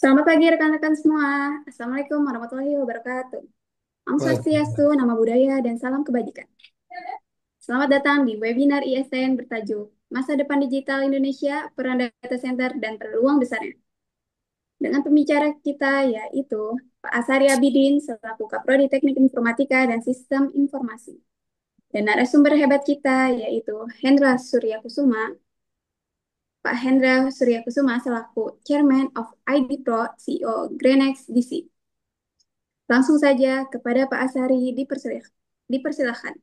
Selamat pagi rekan-rekan semua. Assalamualaikum warahmatullahi wabarakatuh. Om Swastiastu, Waalaikumsalam. Nama Budaya, dan Salam Kebajikan. Selamat datang di webinar ISN bertajuk Masa Depan Digital Indonesia, Peran Data Center, dan Peluang Besarnya. Dengan pembicara kita yaitu Pak Asari Abidin selaku Kaprodi Teknik Informatika dan Sistem Informasi. Dan narasumber hebat kita yaitu Hendra Suryakusuma, Pak Hendra Suryakusuma selaku Chairman of ID Pro CEO Grenex DC. Langsung saja kepada Pak Asari dipersilahkan.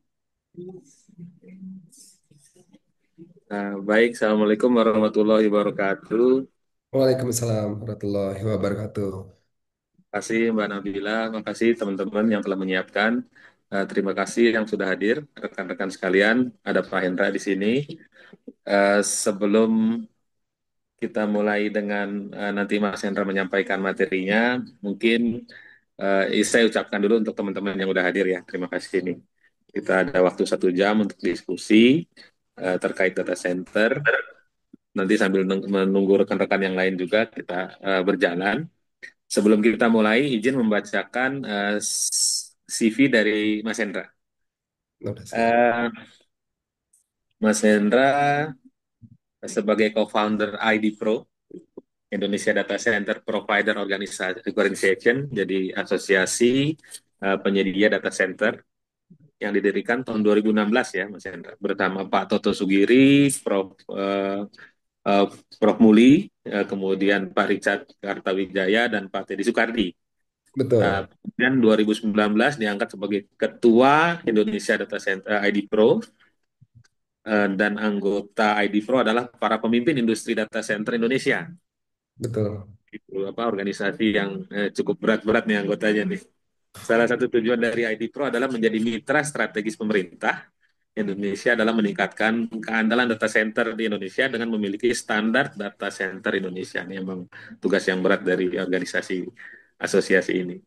Baik, Assalamualaikum warahmatullahi wabarakatuh. Waalaikumsalam warahmatullahi wabarakatuh. Terima kasih Mbak Nabila, terima kasih teman-teman yang telah menyiapkan. Terima kasih yang sudah hadir, rekan-rekan sekalian. Ada Pak Hendra di sini. Sebelum kita mulai dengan nanti Mas Hendra menyampaikan materinya, mungkin saya ucapkan dulu untuk teman-teman yang sudah hadir ya. Terima kasih ini. Kita ada waktu 1 jam untuk diskusi terkait data center. Nanti sambil menunggu rekan-rekan yang lain juga kita berjalan. Sebelum kita mulai, izin membacakan CV dari Mas Hendra. Udah siap. Eh, Mas Hendra sebagai co-founder ID Pro, Indonesia Data Center Provider Organization, jadi asosiasi penyedia data center yang didirikan tahun 2016 ya, Mas Hendra, bersama Pak Toto Sugiri, Prof. Muli, kemudian Pak Richard Kartawijaya, dan Pak Teddy Soekardi. Betul, Kemudian 2019 diangkat sebagai Ketua Indonesia Data Center ID Pro, dan anggota ID Pro adalah para pemimpin industri data center Indonesia. betul, Itu apa organisasi yang cukup berat-berat nih anggotanya nih. Salah satu tujuan dari ID Pro adalah menjadi mitra strategis pemerintah Indonesia dalam meningkatkan keandalan data center di Indonesia dengan memiliki standar data center Indonesia. Ini memang tugas yang berat dari organisasi asosiasi ini.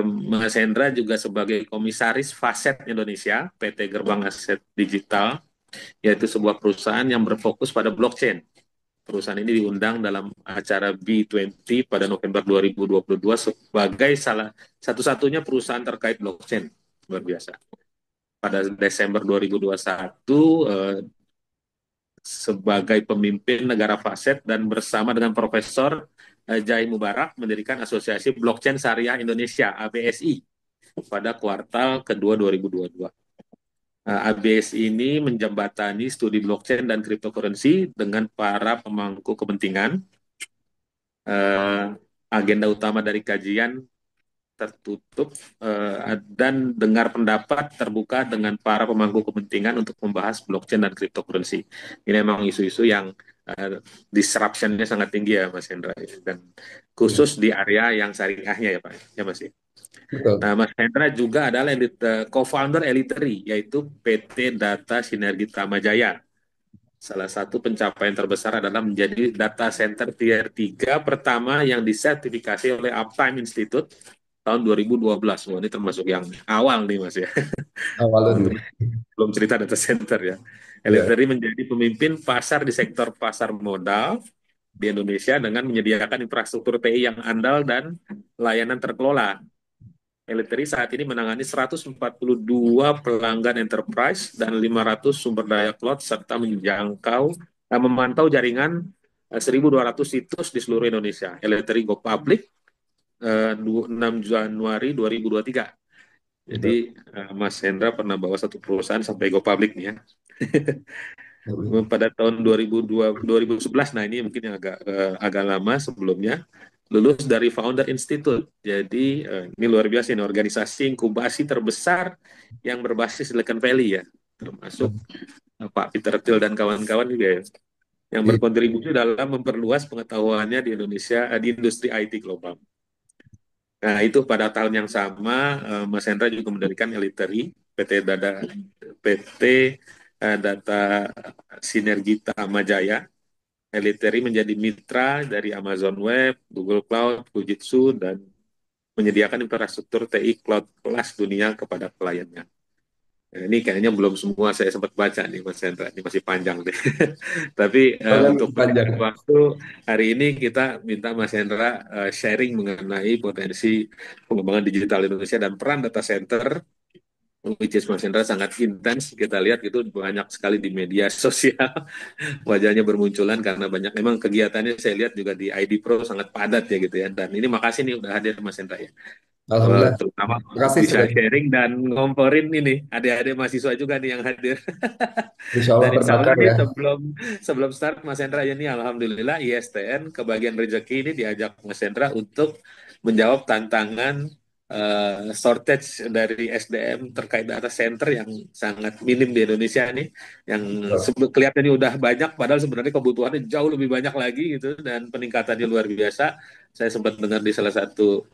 Mas Hendra juga sebagai Komisaris Faset Indonesia, PT Gerbang Aset Digital, yaitu sebuah perusahaan yang berfokus pada blockchain. Perusahaan ini diundang dalam acara B20 pada November 2022 sebagai salah satu-satunya perusahaan terkait blockchain. Luar biasa. Pada Desember 2021, sebagai pemimpin negara Faset dan bersama dengan Profesor Jai Mubarak mendirikan Asosiasi Blockchain Syariah Indonesia (ABSI) pada kuartal kedua 2022. ABS ini menjembatani studi blockchain dan cryptocurrency dengan para pemangku kepentingan. Agenda utama dari kajian tertutup dan dengar pendapat terbuka dengan para pemangku kepentingan untuk membahas blockchain dan cryptocurrency. Ini memang isu-isu yang disruption-nya sangat tinggi ya Mas Hendra, dan ya, khusus di area yang syariahnya ya Pak, ya Mas. Nah, betul, Mas Hendra juga adalah co-founder Eliteri, yaitu PT Data Sinergi Tamajaya. Salah satu pencapaian terbesar adalah menjadi data center tier 3 pertama yang disertifikasi oleh Uptime Institute tahun 2012. Wah, ini termasuk yang awal nih Mas ya. awalnya Untuk nih. belum cerita data center ya. Ya, Eliteri menjadi pemimpin pasar di sektor pasar modal di Indonesia dengan menyediakan infrastruktur TI yang andal dan layanan terkelola. Eliteri saat ini menangani 142 pelanggan enterprise dan 500 sumber daya cloud serta menjangkau memantau jaringan 1.200 situs di seluruh Indonesia. Elektri Go Public 6 Januari 2023. Jadi Betul. Mas Hendra pernah bawa satu perusahaan sampai Go Public nih ya. Hmm. Pada tahun 2011, nah ini mungkin yang agak lama sebelumnya, lulus dari Founder Institute. Jadi ini luar biasa, ini organisasi inkubasi terbesar yang berbasis Silicon Valley ya, termasuk Pak Peter Thiel dan kawan-kawan juga ya, yang Iya. berkontribusi dalam memperluas pengetahuannya di Indonesia, di industri IT global. Nah, itu pada tahun yang sama, Mas Hendra juga mendirikan Eliteri, PT Data Sinergita Majaya. Eliteri menjadi mitra dari Amazon Web, Google Cloud, Fujitsu, dan menyediakan infrastruktur TI Cloud kelas dunia kepada kliennya. Nah, ini kayaknya belum semua saya sempat baca nih Mas Hendra, ini masih panjang deh. Tapi Soalnya untuk masih panjang. persingkat waktu, hari ini kita minta Mas Hendra sharing mengenai potensi pengembangan digital Indonesia dan peran data center, which is Mas Hendra sangat intens. Kita lihat itu banyak sekali di media sosial, wajahnya bermunculan karena banyak memang kegiatannya saya lihat juga di ID Pro sangat padat ya gitu ya. Dan ini makasih nih udah hadir Mas Hendra ya. Alhamdulillah. Terutama Terima kasih bisa sudah. sharing dan ngomporin ini adik-adik mahasiswa juga nih yang hadir. Insya Allah Dan insya Allah bermakar nih ya. sebelum sebelum start Mas Hendra ya nih alhamdulillah ISTN kebagian rezeki ini diajak Mas Hendra untuk menjawab tantangan shortage dari SDM terkait data center yang sangat minim di Indonesia nih, yang kelihatannya udah banyak padahal sebenarnya kebutuhannya jauh lebih banyak lagi gitu dan peningkatannya luar biasa. Saya sempat dengar di salah satu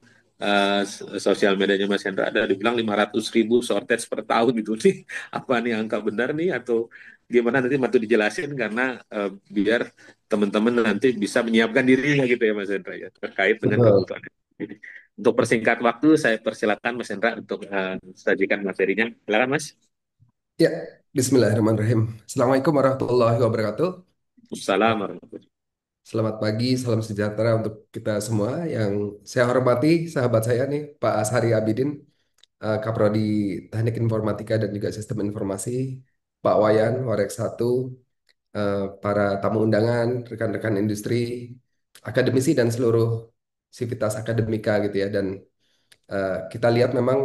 sosial medianya Mas Hendra ada dibilang 500.000 shortage per tahun gitu nih. Apa nih angka benar nih atau gimana nanti Matu dijelasin karena biar teman-teman nanti bisa menyiapkan dirinya gitu ya Mas Hendra ya terkait dengan Betul. kebutuhan ini. Untuk persingkat waktu saya persilakan Mas Hendra untuk sajikan materinya. Silakan Mas. Ya, Bismillahirrahmanirrahim. Assalamualaikum warahmatullahi wabarakatuh. Assalamualaikum. Selamat pagi, salam sejahtera untuk kita semua. Yang saya hormati, sahabat saya nih, Pak Ashari Abidin, Kaprodi Teknik Informatika dan juga Sistem Informasi, Pak Wayan, Warek Satu, para tamu undangan, rekan-rekan industri, akademisi dan seluruh sivitas akademika gitu ya. Dan kita lihat memang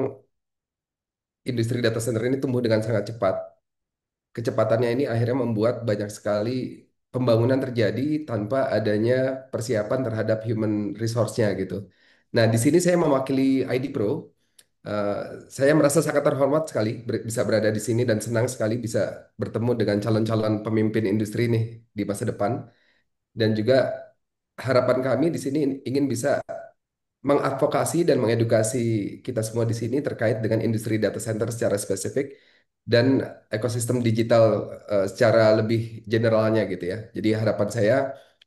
industri data center ini tumbuh dengan sangat cepat. Kecepatannya ini akhirnya membuat banyak sekali pembangunan terjadi tanpa adanya persiapan terhadap human resource-nya gitu. Nah, di sini saya mewakili ID Pro. Eh, saya merasa sangat terhormat sekali bisa berada di sini dan senang sekali bisa bertemu dengan calon-calon pemimpin industri nih di masa depan. Dan juga harapan kami di sini ingin bisa mengadvokasi dan mengedukasi kita semua di sini terkait dengan industri data center secara spesifik dan ekosistem digital secara lebih generalnya gitu ya. Jadi harapan saya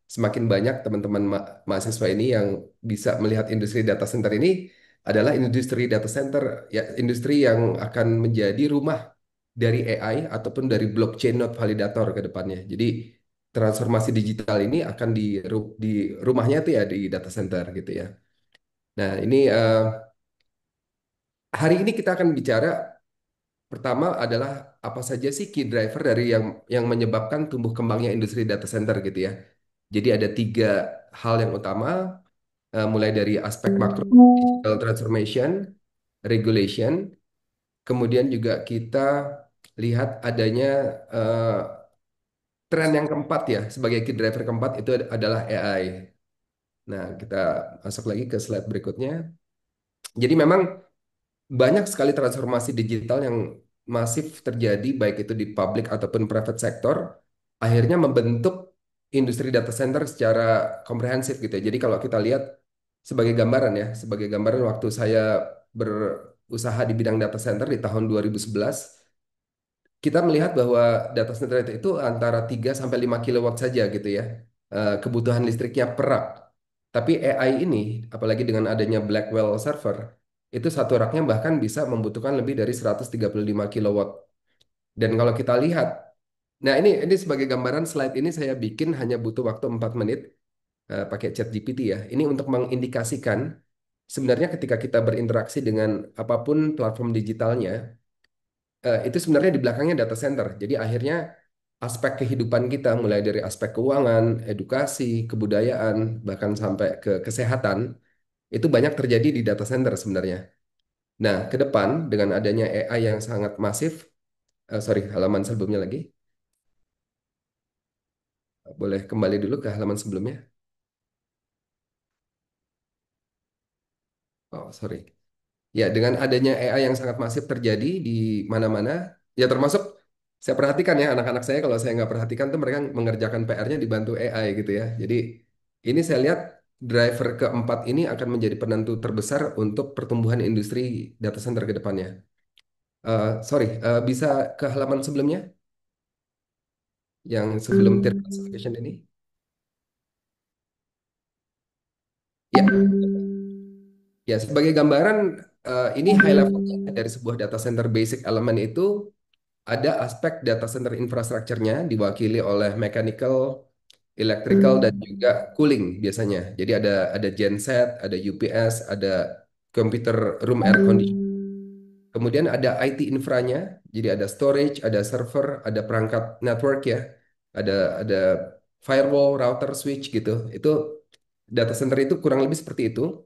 semakin banyak teman-teman mahasiswa ini yang bisa melihat industri data center ini adalah industri data center ya industri yang akan menjadi rumah dari AI ataupun dari blockchain node validator ke depannya. Jadi transformasi digital ini akan di rumahnya tuh ya di data center gitu ya. Nah, ini hari ini kita akan bicara pertama adalah apa saja sih key driver dari yang menyebabkan tumbuh kembangnya industri data center gitu ya. Jadi ada tiga hal yang utama, mulai dari aspek makro digital transformation, regulation, kemudian juga kita lihat adanya eh, tren yang keempat ya sebagai key driver keempat itu adalah AI. Nah, kita masuk lagi ke slide berikutnya. Jadi memang banyak sekali transformasi digital yang masif terjadi baik itu di public ataupun private sector akhirnya membentuk industri data center secara komprehensif gitu ya. Jadi kalau kita lihat sebagai gambaran ya, sebagai gambaran waktu saya berusaha di bidang data center di tahun 2011 kita melihat bahwa data center itu antara 3 sampai 5 kilowatt saja gitu ya. Kebutuhan listriknya per rak. Tapi AI ini, apalagi dengan adanya Blackwell server, itu satu raknya bahkan bisa membutuhkan lebih dari 135 kilowatt. Dan kalau kita lihat, nah ini sebagai gambaran slide ini saya bikin hanya butuh waktu 4 menit pakai chat GPT ya. Ini untuk mengindikasikan sebenarnya ketika kita berinteraksi dengan apapun platform digitalnya, itu sebenarnya di belakangnya data center. Jadi akhirnya aspek kehidupan kita, mulai dari aspek keuangan, edukasi, kebudayaan, bahkan sampai ke kesehatan, itu banyak terjadi di data center sebenarnya. Nah, ke depan dengan adanya AI yang sangat masif, sorry, halaman sebelumnya lagi, boleh kembali dulu ke halaman sebelumnya. Oh, sorry. Ya, dengan adanya AI yang sangat masif terjadi di mana-mana, ya termasuk saya perhatikan ya anak-anak saya kalau saya nggak perhatikan tuh mereka mengerjakan PR-nya dibantu AI gitu ya. Jadi ini saya lihat driver keempat ini akan menjadi penentu terbesar untuk pertumbuhan industri data center ke depannya. Sorry, bisa ke halaman sebelumnya yang sebelum tier classification ini? Ya, ya sebagai gambaran ini high level dari sebuah data center basic element itu ada aspek data center infrastrukturnya diwakili oleh mechanical, electrical dan juga cooling biasanya. Jadi ada genset, ada UPS, ada computer room air conditioning. Kemudian ada IT infranya, jadi ada storage, ada server, ada perangkat network ya, ada firewall, router, switch gitu. Itu data center itu kurang lebih seperti itu.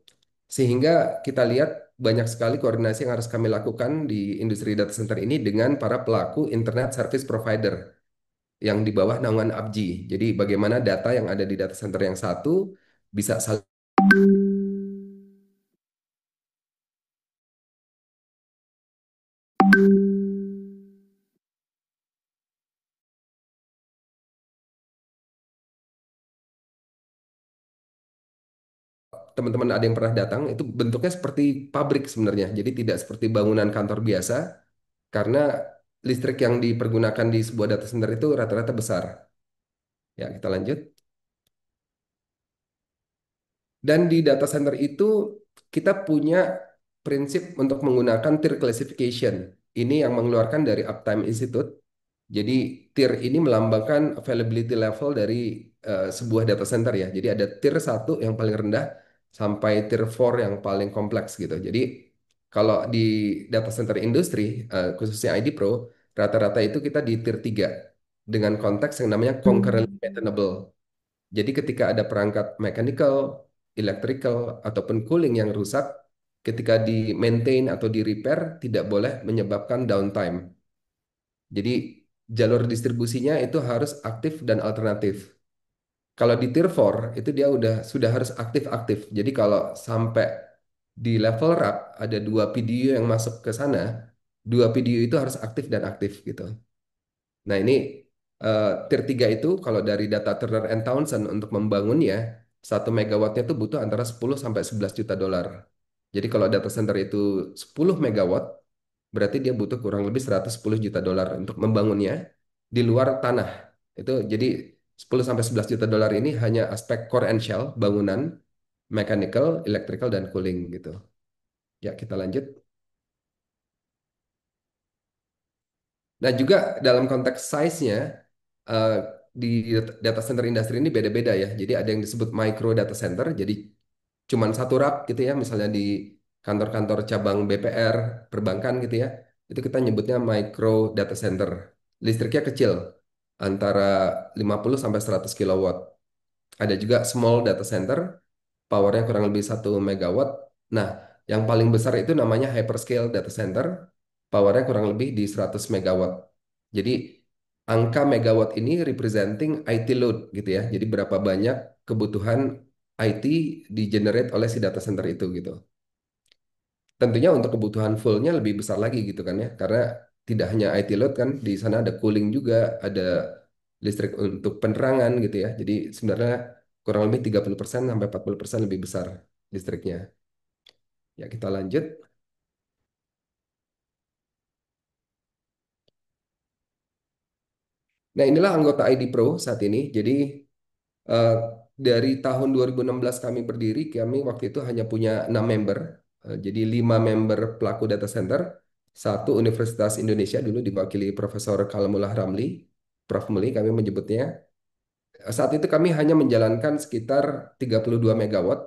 Sehingga kita lihat banyak sekali koordinasi yang harus kami lakukan di industri data center ini dengan para pelaku internet service provider yang di bawah naungan ABGI. Jadi bagaimana data yang ada di data center yang satu bisa saling teman-teman ada yang pernah datang itu bentuknya seperti pabrik sebenarnya. Jadi tidak seperti bangunan kantor biasa karena listrik yang dipergunakan di sebuah data center itu rata-rata besar. Ya, kita lanjut. Dan di data center itu kita punya prinsip untuk menggunakan tier classification. Ini yang mengeluarkan dari Uptime Institute. Jadi tier ini melambangkan availability level dari sebuah data center ya. Jadi ada tier satu yang paling rendah sampai tier 4 yang paling kompleks gitu. Jadi kalau di data center industri, khususnya ID Pro, rata-rata itu kita di tier 3 dengan konteks yang namanya concurrently maintainable. Jadi ketika ada perangkat mechanical, electrical, ataupun cooling yang rusak, ketika di maintain atau di repair tidak boleh menyebabkan downtime. Jadi jalur distribusinya itu harus aktif dan alternatif. Kalau di tier 4 itu dia sudah harus aktif-aktif. Jadi kalau sampai di level rack ada dua PDU yang masuk ke sana, dua PDU itu harus aktif dan aktif gitu. Nah, ini tier 3 itu kalau dari data Turner and Townsend untuk membangunnya 1 megawattnya itu butuh antara 10 sampai 11 juta dolar. Jadi kalau data center itu 10 megawatt berarti dia butuh kurang lebih 110 juta dolar untuk membangunnya di luar tanah. Itu jadi 10 sampai 11 juta dolar ini hanya aspek core and shell, bangunan, mechanical, electrical dan cooling gitu. Ya, kita lanjut. Nah, juga dalam konteks size-nya, eh, di data center industri ini beda-beda ya. Jadi ada yang disebut micro data center, jadi cuman satu rak gitu ya, misalnya di kantor-kantor cabang BPR, perbankan gitu ya. Itu kita nyebutnya micro data center. Listriknya kecil, antara 50 sampai 100 kilowatt. Ada juga small data center, powernya kurang lebih 1 megawatt. Nah, yang paling besar itu namanya hyperscale data center, powernya kurang lebih di 100 megawatt. Jadi angka megawatt ini representing IT load gitu ya. Jadi berapa banyak kebutuhan IT di generate oleh si data center itu gitu. Tentunya untuk kebutuhan fullnya lebih besar lagi gitu kan ya. Karena tidak hanya IT load kan, di sana ada cooling juga, ada listrik untuk penerangan gitu ya. Jadi sebenarnya kurang lebih 30% sampai 40% lebih besar listriknya. Ya, kita lanjut. Nah, inilah anggota ID Pro saat ini. Jadi eh, dari tahun 2016 kami berdiri, kami waktu itu hanya punya 6 member. Jadi 5 member pelaku data center, satu Universitas Indonesia dulu diwakili Profesor Kalamullah Ramli, Prof. Muli kami menyebutnya. Saat itu kami hanya menjalankan sekitar 32 megawatt.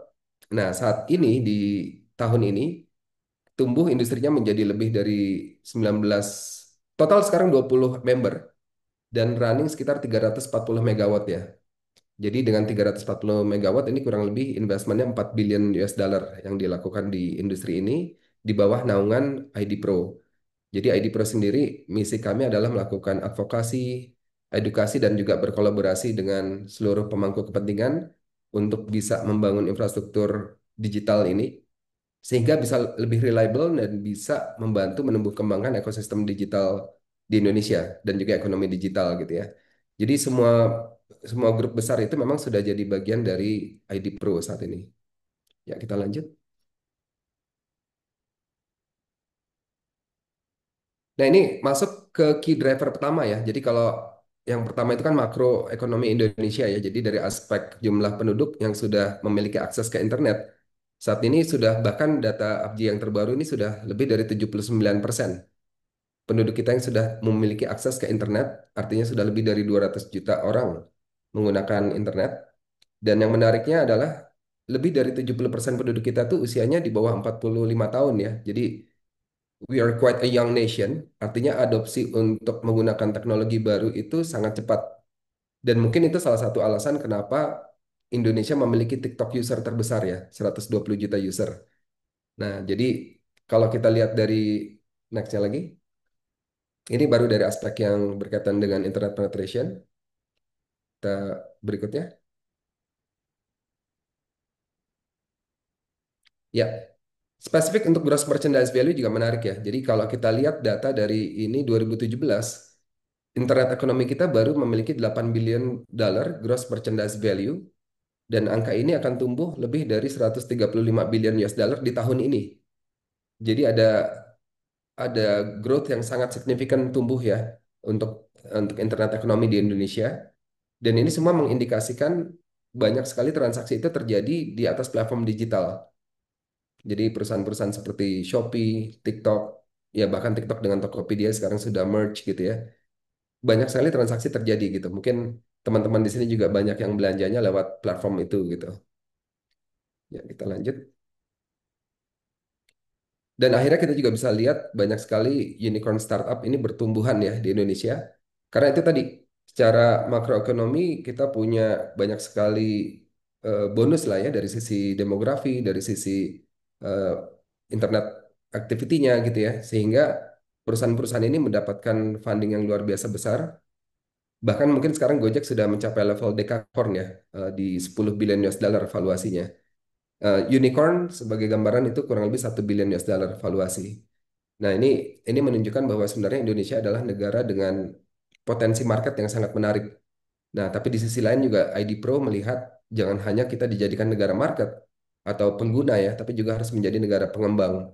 Nah, saat ini di tahun ini tumbuh industrinya menjadi lebih dari 19, total sekarang 20 member. dan running sekitar 340 megawatt ya. Jadi dengan 340 megawatt ini kurang lebih investmentnya 4 billion US dollar yang dilakukan di industri ini di bawah naungan ID Pro. Jadi ID Pro sendiri misi kami adalah melakukan advokasi, edukasi dan juga berkolaborasi dengan seluruh pemangku kepentingan untuk bisa membangun infrastruktur digital ini sehingga bisa lebih reliable dan bisa membantu menumbuh kembangkan ekosistem digital di Indonesia dan juga ekonomi digital gitu ya. Jadi semua semua grup besar itu memang sudah jadi bagian dari ID Pro saat ini. Ya, kita lanjut. Nah, ini masuk ke key driver pertama ya. Jadi kalau yang pertama itu kan makroekonomi Indonesia ya. Jadi dari aspek jumlah penduduk yang sudah memiliki akses ke internet. Saat ini sudah bahkan data ABJI yang terbaru ini sudah lebih dari 79% penduduk kita yang sudah memiliki akses ke internet. Artinya sudah lebih dari 200 juta orang menggunakan internet. Dan yang menariknya adalah lebih dari 70% penduduk kita tuh usianya di bawah 45 tahun ya. Jadi we are quite a young nation, artinya adopsi untuk menggunakan teknologi baru itu sangat cepat. Dan mungkin itu salah satu alasan kenapa Indonesia memiliki TikTok user terbesar ya, 120 juta user. Nah, jadi kalau kita lihat dari nextnya lagi, ini baru dari aspek yang berkaitan dengan internet penetration. Kita berikutnya. Ya, spesifik untuk gross merchandise value juga menarik ya. Jadi kalau kita lihat data dari ini 2017, internet ekonomi kita baru memiliki 8 billion dollar gross merchandise value dan angka ini akan tumbuh lebih dari 135 billion US dollar di tahun ini. Jadi ada growth yang sangat signifikan tumbuh ya untuk internet ekonomi di Indonesia dan ini semua mengindikasikan banyak sekali transaksi itu terjadi di atas platform digital. Jadi perusahaan-perusahaan seperti Shopee, TikTok, ya bahkan TikTok dengan Tokopedia sekarang sudah merge gitu ya. Banyak sekali transaksi terjadi gitu. Mungkin teman-teman di sini juga banyak yang belanjanya lewat platform itu gitu. Ya, kita lanjut. Dan akhirnya kita juga bisa lihat banyak sekali unicorn startup ini bertumbuhan ya di Indonesia. Karena itu tadi, secara makroekonomi kita punya banyak sekali bonus lah ya dari sisi demografi, dari sisi eh, internet activity-nya gitu ya. Sehingga perusahaan-perusahaan ini mendapatkan funding yang luar biasa besar. Bahkan mungkin sekarang Gojek sudah mencapai level dekakorn ya, di 10 billion US dollar valuasinya. Unicorn sebagai gambaran itu kurang lebih 1 billion US dollar valuasi. Nah, ini menunjukkan bahwa sebenarnya Indonesia adalah negara dengan potensi market yang sangat menarik. Nah, tapi di sisi lain juga ID Pro melihat jangan hanya kita dijadikan negara market atau pengguna ya, tapi juga harus menjadi negara pengembang.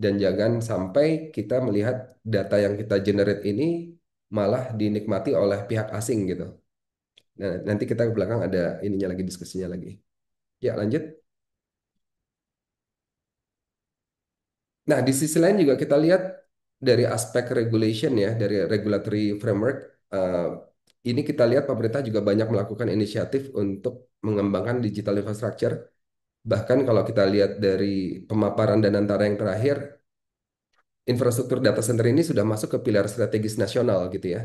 Dan jangan sampai kita melihat data yang kita generate ini malah dinikmati oleh pihak asing gitu. Nah, nanti kita ke belakang ada ininya lagi diskusinya lagi. Ya, lanjut. Nah, di sisi lain juga kita lihat dari aspek regulation ya, dari regulatory framework, eh, ini kita lihat pemerintah juga banyak melakukan inisiatif untuk mengembangkan digital infrastructure. Bahkan kalau kita lihat dari pemaparan dan antara yang terakhir, infrastruktur data center ini sudah masuk ke pilar strategis nasional gitu ya.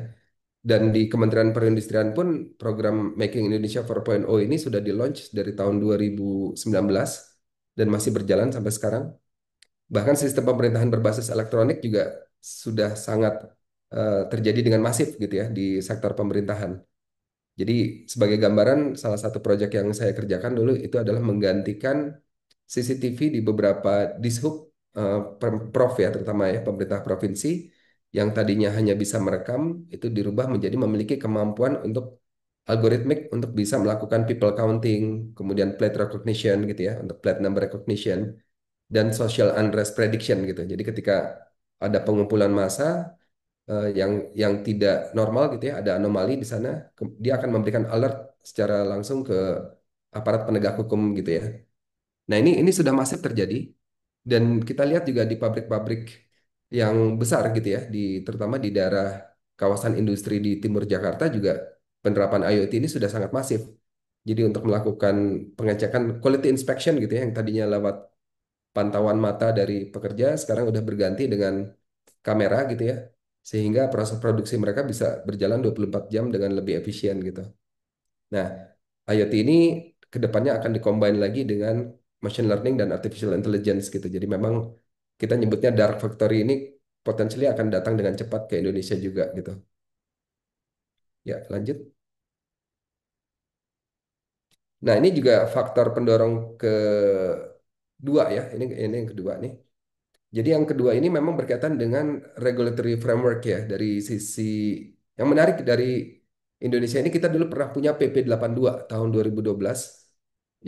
Dan di Kementerian Perindustrian pun program Making Indonesia 4.0 ini sudah di-launch dari tahun 2019 dan masih berjalan sampai sekarang. Bahkan sistem pemerintahan berbasis elektronik juga sudah sangat terjadi dengan masif gitu ya di sektor pemerintahan. Jadi sebagai gambaran, salah satu proyek yang saya kerjakan dulu itu adalah menggantikan CCTV di beberapa dishub Prof ya, terutama ya pemerintah provinsi yang tadinya hanya bisa merekam itu dirubah menjadi memiliki kemampuan untuk algoritmik untuk bisa melakukan people counting, kemudian plate recognition gitu ya, untuk plate number recognition dan social unrest prediction gitu. Jadi ketika ada pengumpulan massa yang tidak normal gitu ya, ada anomali di sana, dia akan memberikan alert secara langsung ke aparat penegak hukum gitu ya. Nah, ini sudah masif terjadi dan kita lihat juga di pabrik-pabrik yang besar gitu ya, terutama di daerah kawasan industri di timur Jakarta juga penerapan IoT ini sudah sangat masif. Jadi untuk melakukan pengecekan quality inspection gitu ya, yang tadinya lewat pantauan mata dari pekerja sekarang udah berganti dengan kamera gitu ya. sehingga proses produksi mereka bisa berjalan 24 jam dengan lebih efisien gitu. Nah, IoT ini kedepannya akan dikombin lagi dengan machine learning dan artificial intelligence gitu. Jadi memang kita nyebutnya dark factory ini potensialnya akan datang dengan cepat ke Indonesia juga gitu. Ya, lanjut. Nah, ini juga faktor pendorong kedua ya. Ini yang kedua nih. Jadi yang kedua ini memang berkaitan dengan regulatory framework ya dari sisi yang menarik dari Indonesia ini kita dulu pernah punya PP 82 tahun 2012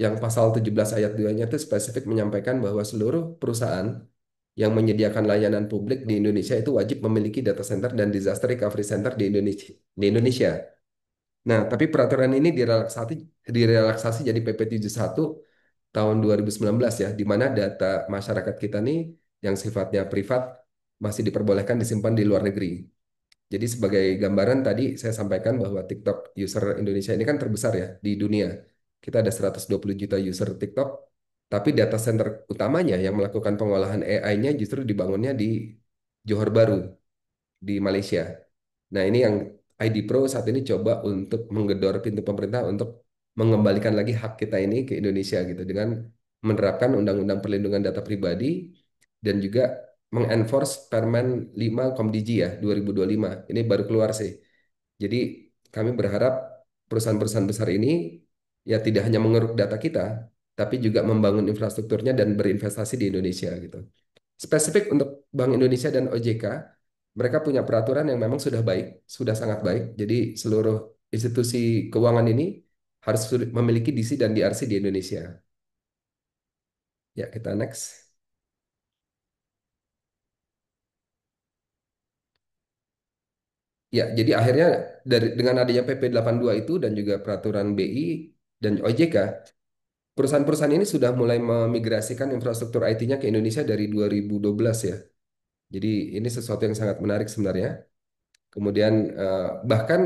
yang pasal 17 ayat 2-nya itu spesifik menyampaikan bahwa seluruh perusahaan yang menyediakan layanan publik di Indonesia itu wajib memiliki data center dan disaster recovery center di Indonesia. Nah, tapi peraturan ini direlaksasi jadi PP 71 tahun 2019 ya, di mana data masyarakat kita nih yang sifatnya privat masih diperbolehkan disimpan di luar negeri. Jadi sebagai gambaran tadi saya sampaikan bahwa TikTok user Indonesia ini kan terbesar ya di dunia. Kita ada 120 juta user TikTok, tapi data center utamanya yang melakukan pengolahan AI-nya justru dibangunnya di Johor Bahru di Malaysia. Nah, ini yang ID Pro saat ini coba untuk menggedor pintu pemerintah untuk mengembalikan lagi hak kita ini ke Indonesia gitu dengan menerapkan Undang-Undang Perlindungan Data Pribadi dan juga mengenforce Permen 5 Komdigi ya 2025. Ini baru keluar sih. Jadi kami berharap perusahaan-perusahaan besar ini ya tidak hanya mengeruk data kita, tapi juga membangun infrastrukturnya dan berinvestasi di Indonesia gitu. Spesifik untuk Bank Indonesia dan OJK, mereka punya peraturan yang memang sudah baik, sudah sangat baik. Jadi seluruh institusi keuangan ini harus memiliki DC dan DRC di Indonesia. Ya, kita next. Ya, jadi akhirnya dengan adanya PP 82 itu dan juga peraturan BI dan OJK, perusahaan-perusahaan ini sudah mulai memigrasikan infrastruktur IT-nya ke Indonesia dari 2012 ya. Jadi ini sesuatu yang sangat menarik sebenarnya. Kemudian bahkan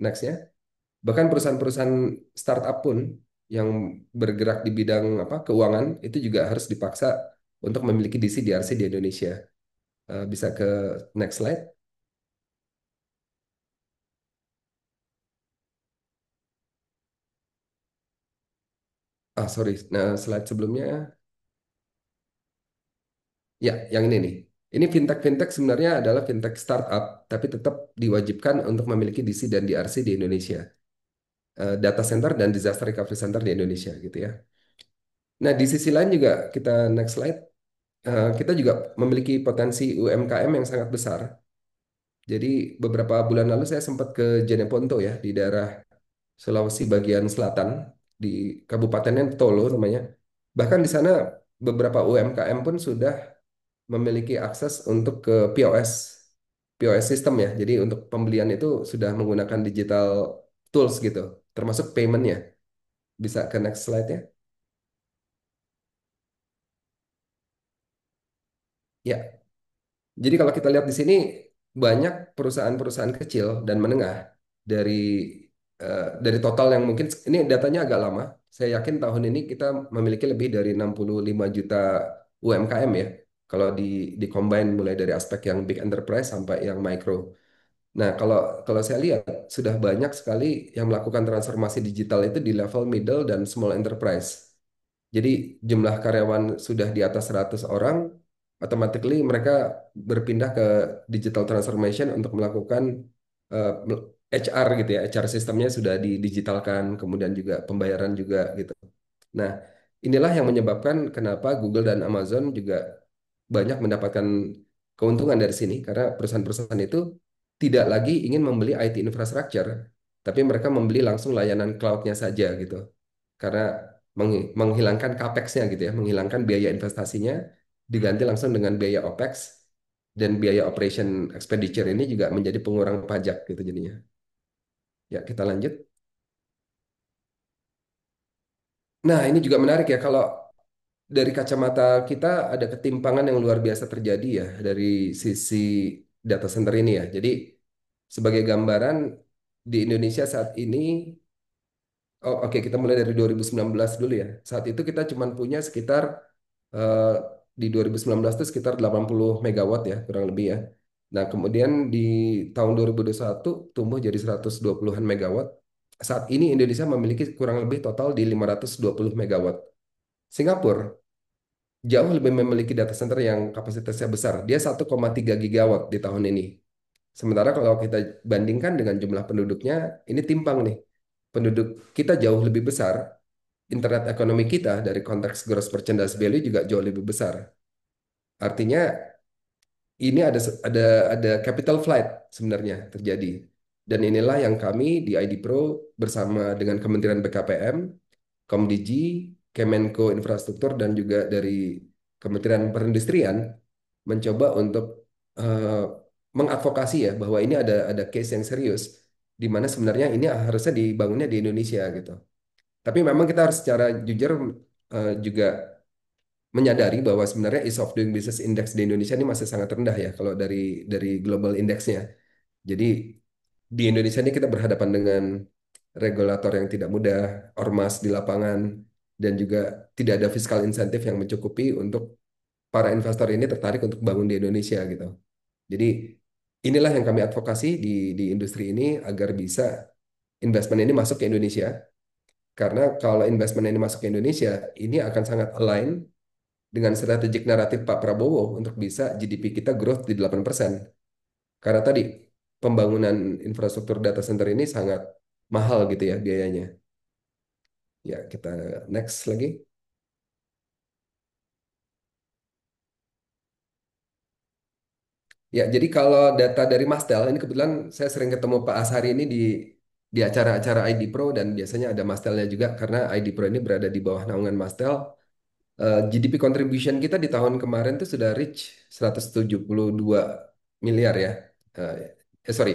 nextnya, bahkan perusahaan-perusahaan startup pun yang bergerak di bidang apa keuangan itu juga harus dipaksa untuk memiliki DC DRC di Indonesia. Bisa ke next slide. Ah, sorry. Nah, slide sebelumnya. Ya, yang ini nih. Ini fintech-fintech sebenarnya adalah fintech startup, tapi tetap diwajibkan untuk memiliki DC dan DRC di Indonesia. Data center dan disaster recovery center di Indonesia gitu ya. Nah, di sisi lain juga kita next slide. Kita juga memiliki potensi UMKM yang sangat besar. Jadi beberapa bulan lalu saya sempat ke Jeneponto ya di daerah Sulawesi bagian selatan di Kabupatennya Tolo namanya. Bahkan di sana beberapa UMKM pun sudah memiliki akses untuk ke POS system ya. Jadi untuk pembelian itu sudah menggunakan digital tools gitu, termasuk paymentnya. Bisa ke next slide ya. Ya, jadi kalau kita lihat di sini banyak perusahaan-perusahaan kecil dan menengah dari dari total yang mungkin ini datanya agak lama. Saya yakin tahun ini kita memiliki lebih dari 65 juta UMKM ya. Kalau di combine mulai dari aspek yang big enterprise sampai yang micro. Nah, kalau kalau saya lihat sudah banyak sekali yang melakukan transformasi digital itu di level middle dan small enterprise. Jadi jumlah karyawan sudah di atas 100 orang, automatically mereka berpindah ke digital transformation untuk melakukan eh, HR gitu ya, HR sistemnya sudah didigitalkan, kemudian juga pembayaran juga gitu. Nah, inilah yang menyebabkan kenapa Google dan Amazon juga banyak mendapatkan keuntungan dari sini karena perusahaan-perusahaan itu tidak lagi ingin membeli IT infrastructure, tapi mereka membeli langsung layanan cloud-nya saja gitu. Karena menghilangkan capex-nya gitu ya, menghilangkan biaya investasinya diganti langsung dengan biaya OPEX dan biaya operation expenditure ini juga menjadi pengurang pajak gitu jadinya. Ya, kita lanjut. Nah, ini juga menarik ya kalau dari kacamata kita ada ketimpangan yang luar biasa terjadi ya dari sisi data center ini ya. Jadi sebagai gambaran di Indonesia saat ini, oh, oke kita mulai dari 2019 dulu ya. Saat itu kita cuma punya sekitar eh, di 2019 itu sekitar 80 megawatt ya kurang lebih ya. Nah, kemudian di tahun 2021 tumbuh jadi 120-an megawatt. Saat ini Indonesia memiliki kurang lebih total di 520 megawatt. Singapura jauh lebih memiliki data center yang kapasitasnya besar. Dia 1,3 gigawatt di tahun ini. Sementara kalau kita bandingkan dengan jumlah penduduknya, ini timpang nih. Penduduk kita jauh lebih besar, internet ekonomi kita dari konteks gross merchandise value juga jauh lebih besar. Artinya ini ada capital flight sebenarnya terjadi. Dan inilah yang kami di ID Pro bersama dengan Kementerian BKPM, Komdigi, Kemenko Infrastruktur dan juga dari Kementerian Perindustrian mencoba untuk eh, mengadvokasi ya bahwa ini ada case yang serius di mana sebenarnya ini harusnya dibangunnya di Indonesia gitu. Tapi memang kita harus secara jujur juga menyadari bahwa sebenarnya ease of doing business index di Indonesia ini masih sangat rendah ya kalau dari global indexnya. Jadi di Indonesia ini kita berhadapan dengan regulator yang tidak mudah, ormas di lapangan, dan juga tidak ada fiskal insentif yang mencukupi untuk para investor ini tertarik untuk bangun di Indonesia gitu. Jadi inilah yang kami advokasi di industri ini agar bisa investment ini masuk ke Indonesia. Karena kalau investment ini masuk ke Indonesia, ini akan sangat align dengan strategik naratif Pak Prabowo untuk bisa GDP kita growth di 8%. Karena tadi pembangunan infrastruktur data center ini sangat mahal gitu ya biayanya. Ya, kita next lagi. Ya, jadi kalau data dari Mastel, ini kebetulan saya sering ketemu Pak Ashari ini di acara-acara ID Pro dan biasanya ada Mastelnya juga karena ID Pro ini berada di bawah naungan Mastel. GDP contribution kita di tahun kemarin tuh sudah reach 172 miliar ya. Eh, sorry,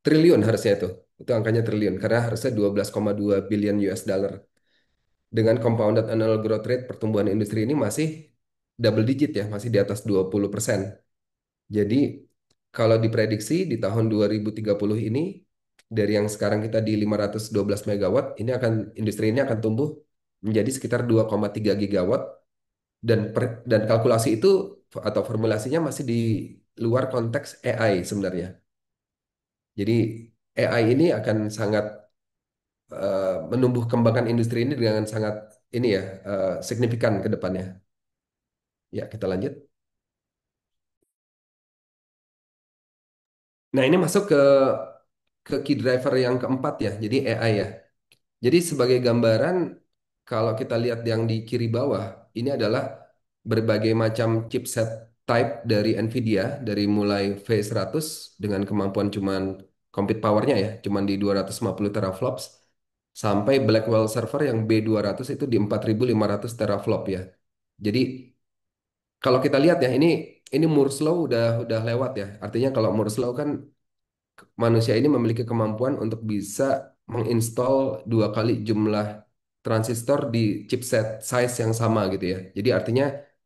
triliun harusnya itu. Itu angkanya triliun karena harusnya 12,2 billion US dollar. Dengan compounded annual growth rate pertumbuhan industri ini masih double digit ya, masih di atas 20%. Jadi kalau diprediksi di tahun 2030 ini dari yang sekarang kita di 512 megawatt, industri ini akan tumbuh menjadi sekitar 2,3 gigawatt dan kalkulasi itu atau formulasinya masih di luar konteks AI sebenarnya. Jadi AI ini akan sangat menumbuh kembangkan industri ini dengan sangat ini ya signifikan ke depannya. Ya, kita lanjut. Nah, ini masuk ke key driver yang keempat ya. Jadi AI ya. Jadi sebagai gambaran, kalau kita lihat yang di kiri bawah, ini adalah berbagai macam chipset type dari NVIDIA, dari mulai V100 dengan kemampuan cuman compute powernya ya, cuman di 250 teraflops, sampai Blackwell server yang B200 itu di 4500 teraflop ya. Jadi kalau kita lihat ya, ini Moore's Law udah lewat ya. Artinya kalau Moore's Law kan manusia ini memiliki kemampuan untuk bisa menginstal dua kali jumlah transistor di chipset size yang sama gitu ya. Jadi artinya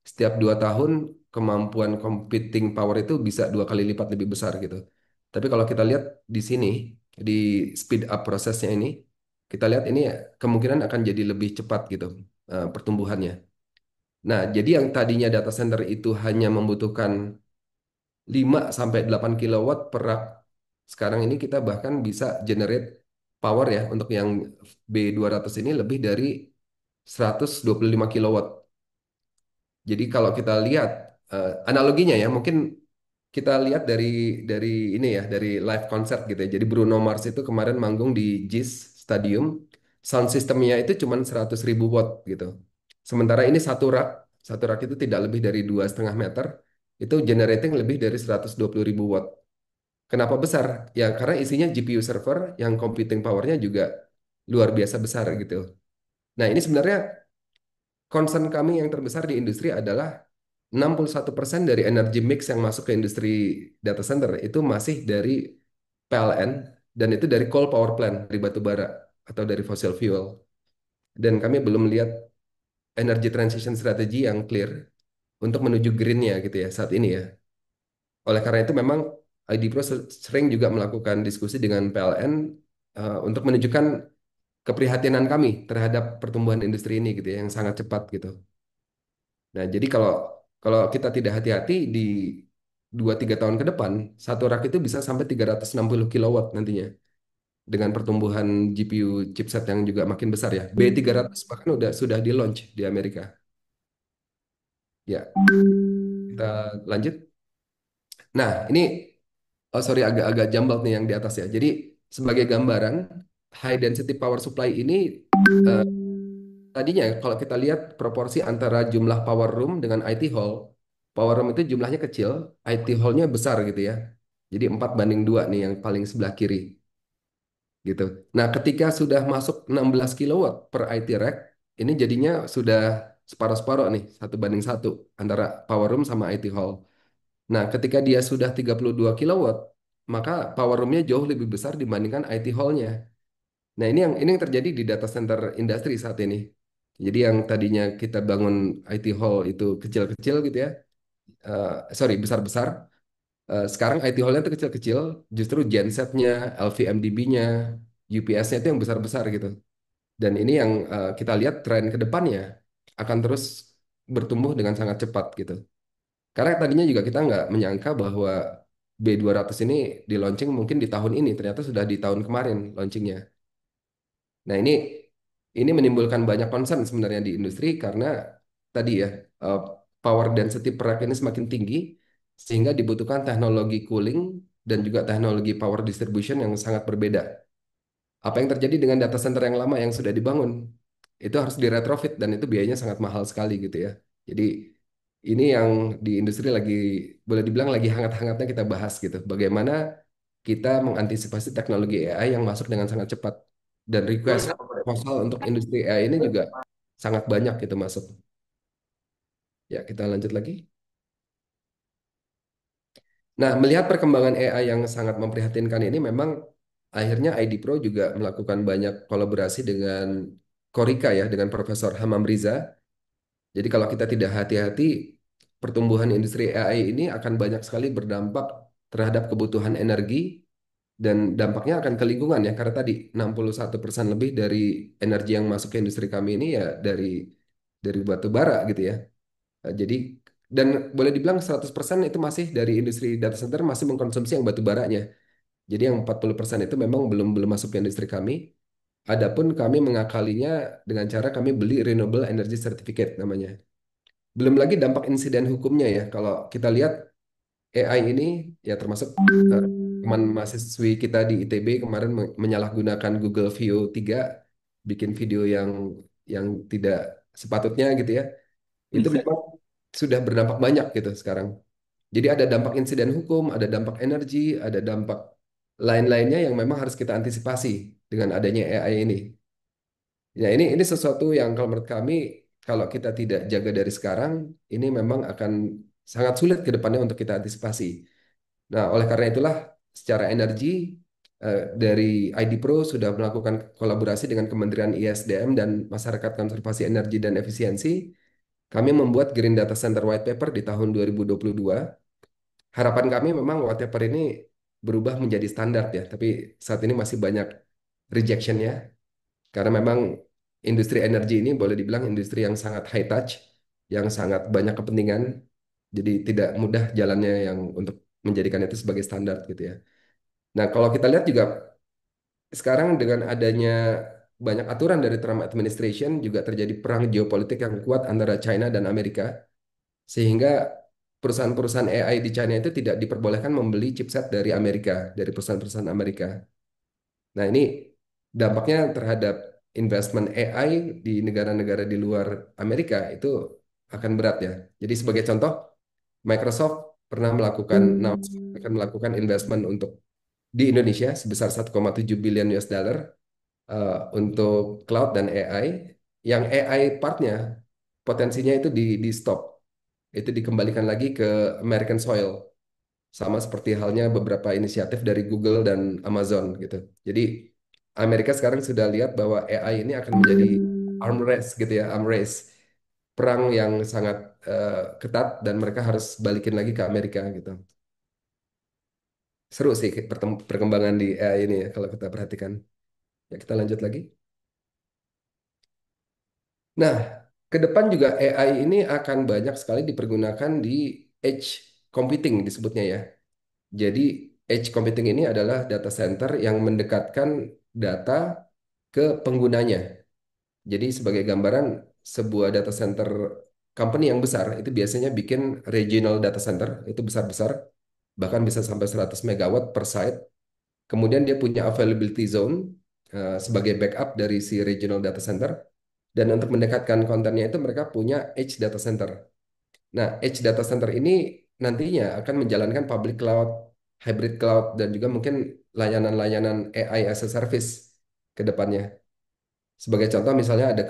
setiap 2 tahun kemampuan computing power itu bisa 2 kali lipat lebih besar gitu. Tapi kalau kita lihat di sini di speed up prosesnya ini, kita lihat ini kemungkinan akan jadi lebih cepat gitu pertumbuhannya. Nah, jadi yang tadinya data center itu hanya membutuhkan 5 sampai 8 kilowatt per rak. Sekarang ini kita bahkan bisa generate power ya untuk yang B200 ini lebih dari 125 kilowatt. Jadi kalau kita lihat analoginya ya mungkin kita lihat dari ini ya dari live concert gitu ya. Jadi Bruno Mars itu kemarin manggung di JIS Stadium, sound systemnya itu cuma 100.000 watt gitu. Sementara ini satu rak itu tidak lebih dari 2,5 meter, itu generating lebih dari 120.000 watt. Kenapa besar? Ya karena isinya GPU server yang computing powernya juga luar biasa besar gitu. Nah ini sebenarnya concern kami yang terbesar di industri adalah 61% dari energi mix yang masuk ke industri data center itu masih dari PLN dan itu dari coal power plant, dari batu bara atau dari fossil fuel. Dan kami belum lihat energy transition strategy yang clear untuk menuju greennya gitu ya saat ini ya. Oleh karena itu memang ID Pro sering juga melakukan diskusi dengan PLN untuk menunjukkan keprihatinan kami terhadap pertumbuhan industri ini gitu ya, yang sangat cepat gitu. Nah, jadi kalau kalau kita tidak hati-hati 2-3 tahun ke depan, satu rak itu bisa sampai 360 kilowatt nantinya. Dengan pertumbuhan GPU chipset yang juga makin besar ya. B300 bahkan sudah di launch di Amerika. Ya, kita lanjut. Nah, ini oh sorry agak-agak jambak nih yang di atas ya. Jadi sebagai gambaran, high density power supply ini eh, tadinya kalau kita lihat proporsi antara jumlah power room dengan IT hall, power room itu jumlahnya kecil, IT hall-nya besar gitu ya. Jadi 4:2 nih yang paling sebelah kiri gitu. Nah, ketika sudah masuk 16 kilowatt per IT rack, ini jadinya sudah separuh-separuh nih, 1:1 antara power room sama IT hall. Nah, ketika dia sudah 32 kilowatt, maka power room-nya jauh lebih besar dibandingkan IT hall-nya. Nah, ini yang terjadi di data center industri saat ini. Jadi yang tadinya kita bangun IT hall itu kecil-kecil gitu ya, sorry besar-besar. Sekarang IT hall-nya itu kecil-kecil, justru gensetnya, LVMDB-nya, UPS-nya itu yang besar-besar gitu. Dan ini yang kita lihat tren ke depannya akan terus bertumbuh dengan sangat cepat gitu. Karena tadinya juga kita nggak menyangka bahwa B200 ini di launching mungkin di tahun ini, ternyata sudah di tahun kemarin launchingnya. Nah, ini menimbulkan banyak concern sebenarnya di industri karena tadi ya eh, power density per rack ini semakin tinggi sehingga dibutuhkan teknologi cooling dan juga teknologi power distribution yang sangat berbeda. Apa yang terjadi dengan data center yang lama yang sudah dibangun? Itu harus diretrofit dan itu biayanya sangat mahal sekali gitu ya. Jadi ini yang di industri lagi boleh dibilang lagi hangat-hangatnya kita bahas gitu. Bagaimana kita mengantisipasi teknologi AI yang masuk dengan sangat cepat dan request proposal untuk industri AI ini juga sangat banyak gitu masuk. Ya, kita lanjut lagi. Nah, melihat perkembangan AI yang sangat memprihatinkan ini memang akhirnya ID Pro juga melakukan banyak kolaborasi dengan Korika ya, dengan Profesor Hamam Riza. Jadi kalau kita tidak hati-hati, pertumbuhan industri AI ini akan banyak sekali berdampak terhadap kebutuhan energi dan dampaknya akan ke lingkungan ya, karena tadi 61% lebih dari energi yang masuk ke industri kami ini ya dari batu bara gitu ya. Jadi dan boleh dibilang 100% itu masih dari industri data center masih mengkonsumsi yang batu baranya. Jadi yang 40% itu memang belum belum masuk ke industri kami. Adapun kami mengakalinya dengan cara kami beli Renewable Energy Certificate namanya. Belum lagi dampak insiden hukumnya ya. Kalau kita lihat AI ini ya termasuk eh, teman mahasiswi kita di ITB kemarin menyalahgunakan Google View 3 bikin video yang tidak sepatutnya gitu ya. Itu memang sudah berdampak banyak gitu sekarang. Jadi ada dampak insiden hukum, ada dampak energi, ada dampak lain-lainnya yang memang harus kita antisipasi dengan adanya AI ini. Ya ini sesuatu yang kalau menurut kami kalau kita tidak jaga dari sekarang, ini memang akan sangat sulit ke depannya untuk kita antisipasi. Nah, oleh karena itulah secara energi dari ID Pro sudah melakukan kolaborasi dengan Kementerian ISDM dan Masyarakat Konservasi Energi dan Efisiensi. Kami membuat Green Data Center White Paper di tahun 2022. Harapan kami memang white paper ini berubah menjadi standar ya, tapi saat ini masih banyak rejectionnya karena memang industri energi ini boleh dibilang industri yang sangat high touch, yang sangat banyak kepentingan, jadi tidak mudah jalannya yang untuk menjadikan itu sebagai standar gitu ya. Nah, kalau kita lihat juga sekarang dengan adanya banyak aturan dari Trump administration juga terjadi perang geopolitik yang kuat antara China dan Amerika, sehingga perusahaan-perusahaan AI di China itu tidak diperbolehkan membeli chipset dari Amerika, dari perusahaan-perusahaan Amerika. Nah, ini dampaknya terhadap investment AI di negara-negara di luar Amerika itu akan berat ya. Jadi sebagai contoh, Microsoft pernah akan melakukan investment untuk di Indonesia sebesar 1,7 billion US dollar untuk cloud dan AI. Yang AI partnya potensinya itu di stop, itu dikembalikan lagi ke American soil. Sama seperti halnya beberapa inisiatif dari Google dan Amazon gitu. Jadi Amerika sekarang sudah lihat bahwa AI ini akan menjadi arm race gitu ya, arm race, perang yang sangat ketat dan mereka harus balikin lagi ke Amerika gitu. Seru sih perkembangan di AI ini ya kalau kita perhatikan. Ya kita lanjut lagi. Nah, ke depan juga AI ini akan banyak sekali dipergunakan di edge computing disebutnya ya. Jadi edge computing ini adalah data center yang mendekatkan data ke penggunanya. Jadi sebagai gambaran, sebuah data center company yang besar itu biasanya bikin regional data center, itu besar-besar, bahkan bisa sampai 100 megawatt per site. Kemudian dia punya availability zone sebagai backup dari si regional data center. Dan untuk mendekatkan kontennya itu mereka punya edge data center. Nah, edge data center ini nantinya akan menjalankan public cloud, hybrid cloud, dan juga mungkin layanan-layanan AI as a service ke depannya. Sebagai contoh misalnya ada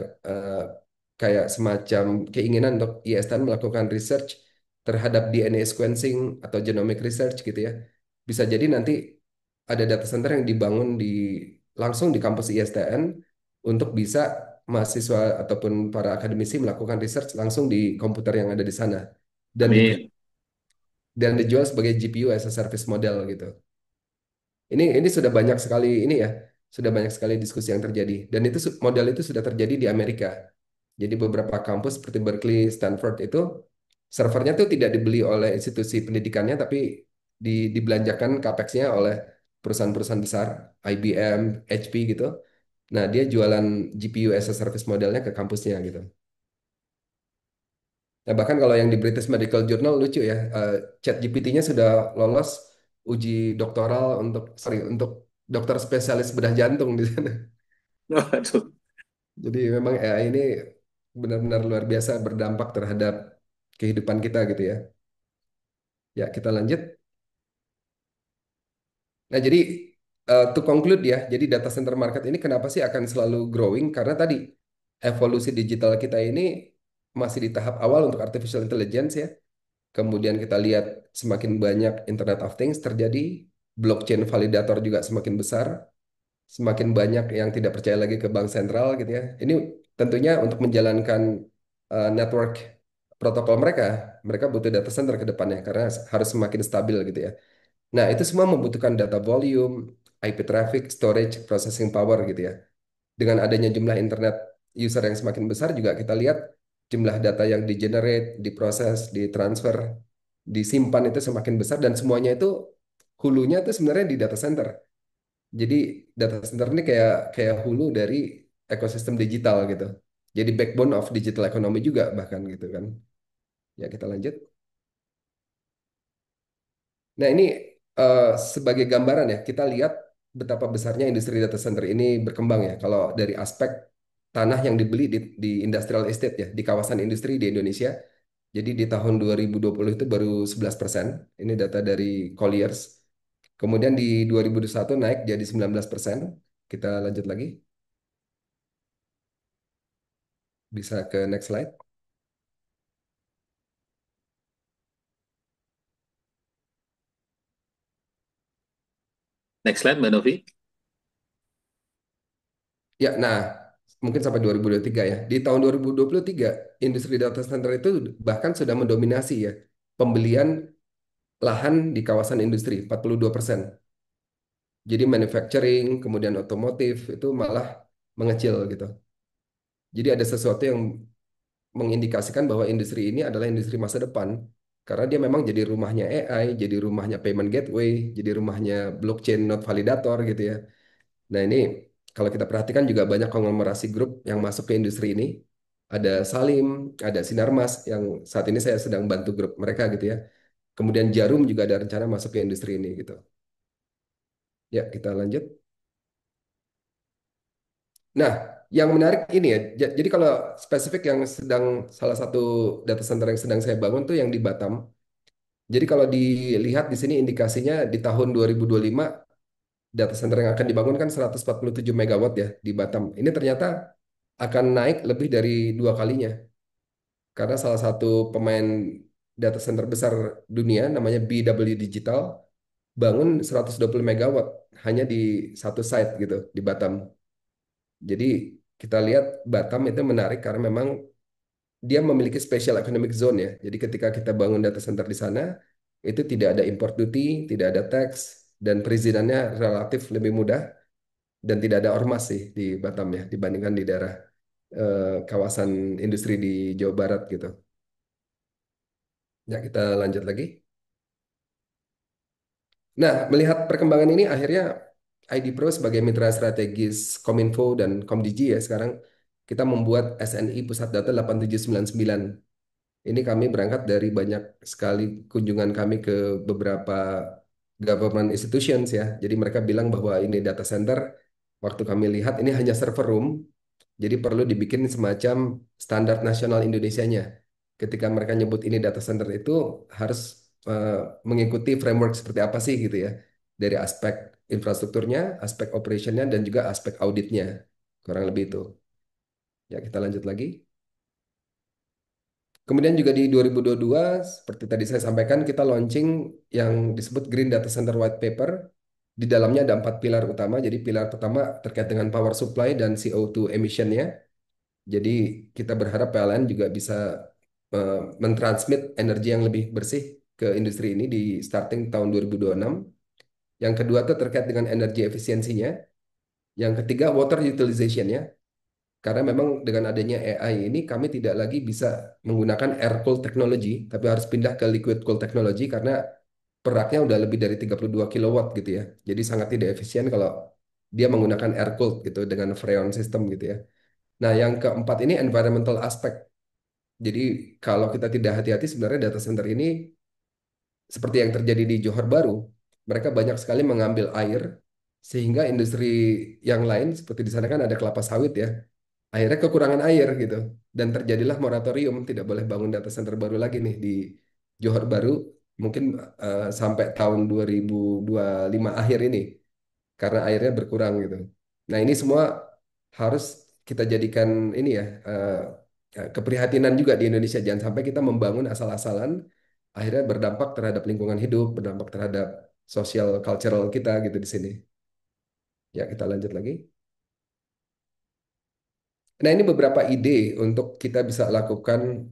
kayak semacam keinginan untuk ISN melakukan research terhadap DNA sequencing atau genomic research gitu ya. Bisa jadi nanti ada data center yang dibangun langsung di kampus ISTN untuk bisa mahasiswa ataupun para akademisi melakukan research langsung di komputer yang ada di sana dan Amin. dijual sebagai GPU as a service model gitu. Ini sudah banyak sekali ini ya, sudah banyak sekali diskusi yang terjadi dan itu model itu sudah terjadi di Amerika. Jadi beberapa kampus seperti Berkeley, Stanford itu servernya tuh tidak dibeli oleh institusi pendidikannya tapi dibelanjakan capex-nya oleh perusahaan-perusahaan besar, IBM, HP gitu. Nah, dia jualan GPU as a service modelnya ke kampusnya gitu. Nah, bahkan kalau yang di British Medical Journal lucu ya, ChatGPT-nya sudah lolos uji doktoral untuk dokter spesialis bedah jantung di sana. Waduh. Jadi memang AI ini benar-benar luar biasa berdampak terhadap kehidupan kita gitu ya. Ya, kita lanjut. Nah, jadi to conclude ya, jadi data center market ini kenapa sih akan selalu growing? Karena tadi evolusi digital kita ini masih di tahap awal untuk artificial intelligence ya. Kemudian kita lihat semakin banyak Internet of Things terjadi, blockchain validator juga semakin besar, semakin banyak yang tidak percaya lagi ke bank sentral gitu ya. Ini tentunya untuk menjalankan network protokol mereka, mereka butuh data center ke depannya karena harus semakin stabil gitu ya. Nah, itu semua membutuhkan data volume, IP traffic, storage, processing power gitu ya. Dengan adanya jumlah internet user yang semakin besar juga kita lihat jumlah data yang di-generate, diproses, ditransfer, disimpan itu semakin besar dan semuanya itu hulunya itu sebenarnya di data center. Jadi data center ini kayak kayak hulu dari ekosistem digital gitu. Jadi backbone of digital economy juga bahkan gitu kan. Ya kita lanjut. Nah, ini eh, sebagai gambaran ya, kita lihat betapa besarnya industri data center ini berkembang ya. Kalau dari aspek tanah yang dibeli di industrial estate ya, di kawasan industri di Indonesia. Jadi di tahun 2020 itu baru 11%. Ini data dari Colliers. Kemudian di 2021 naik jadi 19%. Kita lanjut lagi. Bisa ke next slide. Next slide, Mbak Novi. Ya, nah mungkin sampai 2023 ya. Di tahun 2023 industri data center itu bahkan sudah mendominasi ya pembelian lahan di kawasan industri 42%. Jadi manufacturing, kemudian otomotif itu malah mengecil gitu. Jadi ada sesuatu yang mengindikasikan bahwa industri ini adalah industri masa depan karena dia memang jadi rumahnya AI, jadi rumahnya payment gateway, jadi rumahnya blockchain node validator gitu ya. Nah, ini kalau kita perhatikan juga banyak konglomerasi grup yang masuk ke industri ini. Ada Salim, ada Sinarmas yang saat ini saya sedang bantu grup mereka gitu ya. Kemudian Jarum juga ada rencana masuk ke industri ini gitu. Ya, kita lanjut. Nah, yang menarik ini ya. Jadi kalau spesifik yang sedang salah satu data center yang sedang saya bangun tuh yang di Batam. Jadi kalau dilihat di sini indikasinya di tahun 2025 data center yang akan dibangun kan 147 megawatt ya di Batam. Ini ternyata akan naik lebih dari dua kalinya. Karena salah satu pemain data center besar dunia namanya BW Digital bangun 120 megawatt hanya di satu site gitu di Batam. Jadi kita lihat Batam itu menarik karena memang dia memiliki special economic zone ya. Jadi ketika kita bangun data center di sana, itu tidak ada import duty, tidak ada tax, dan perizinannya relatif lebih mudah dan tidak ada ormas sih di Batam ya dibandingkan di daerah kawasan industri di Jawa Barat gitu. Ya kita lanjut lagi. Nah, melihat perkembangan ini akhirnya ID Pro sebagai mitra strategis Kominfo dan Komdigi ya sekarang kita membuat SNI Pusat Data 8799. Ini kami berangkat dari banyak sekali kunjungan kami ke beberapa government institutions ya. Jadi mereka bilang bahwa ini data center, waktu kami lihat ini hanya server room, jadi perlu dibikin semacam standar nasional Indonesianya. Ketika mereka nyebut ini data center itu harus eh, mengikuti framework seperti apa sih gitu ya. Dari aspek infrastrukturnya, aspek operationnya, dan juga aspek auditnya. Kurang lebih itu. Ya, kita lanjut lagi. Kemudian juga di 2022, seperti tadi saya sampaikan, kita launching yang disebut Green Data Center White Paper. Di dalamnya ada 4 pilar utama. Jadi pilar pertama terkait dengan power supply dan CO2 emissionnya. Jadi kita berharap PLN juga bisa mentransmit energi yang lebih bersih ke industri ini di starting tahun 2026. Yang kedua itu terkait dengan energi efisiensinya. Yang ketiga water utilization-nya. Karena memang dengan adanya AI ini kami tidak lagi bisa menggunakan air cool technology, tapi harus pindah ke liquid cool technology karena peraknya udah lebih dari 32 kilowatt gitu ya. Jadi sangat tidak efisien kalau dia menggunakan air cooled gitu dengan Freon system gitu ya. Nah, yang keempat ini environmental aspect. Jadi kalau kita tidak hati-hati sebenarnya data center ini seperti yang terjadi di Johor Baru, mereka banyak sekali mengambil air sehingga industri yang lain seperti di sana kan ada kelapa sawit ya, akhirnya kekurangan air gitu dan terjadilah moratorium tidak boleh bangun data center baru lagi nih di Johor Baru mungkin sampai tahun 2025 akhir ini karena airnya berkurang gitu. Nah, ini semua harus kita jadikan ini ya keprihatinan juga di Indonesia. Jangan sampai kita membangun asal-asalan, akhirnya berdampak terhadap lingkungan hidup, berdampak terhadap sosial cultural kita gitu di sini. Ya, kita lanjut lagi. Nah, ini beberapa ide untuk kita bisa lakukan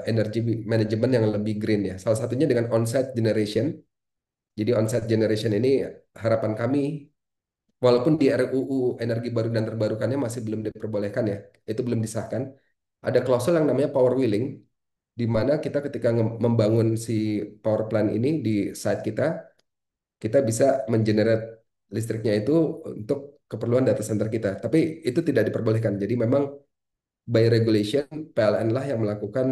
energy management yang lebih green ya. Salah satunya dengan on-site generation. Jadi on-site generation ini harapan kami walaupun di RUU energi baru dan terbarukannya masih belum diperbolehkan ya, itu belum disahkan. Ada klausul yang namanya power wheeling, di mana kita ketika membangun si power plant ini di site kita, kita bisa mengenerate listriknya itu untuk keperluan data center kita. Tapi itu tidak diperbolehkan. Jadi memang by regulation PLN lah yang melakukan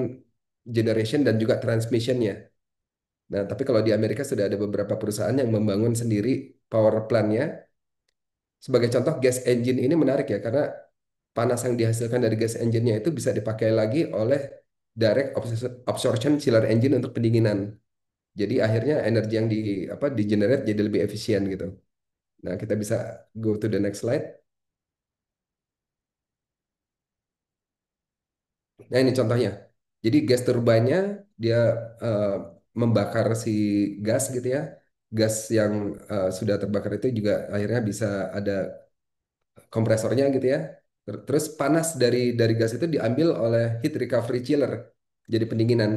generation dan juga transmissionnya. Nah, tapi kalau di Amerika sudah ada beberapa perusahaan yang membangun sendiri power plant-nya. Sebagai contoh, gas engine ini menarik ya, karena panas yang dihasilkan dari gas engine-nya itu bisa dipakai lagi oleh direct absorption chiller engine untuk pendinginan. Jadi akhirnya energi yang di generate jadi lebih efisien gitu. Nah, kita bisa go to the next slide. Nah, ini contohnya. Jadi gas turbine-nya dia eh, membakar si gas gitu ya. Gas yang sudah terbakar itu juga akhirnya bisa ada kompresornya gitu ya. Terus panas dari gas itu diambil oleh heat recovery chiller, jadi pendinginan.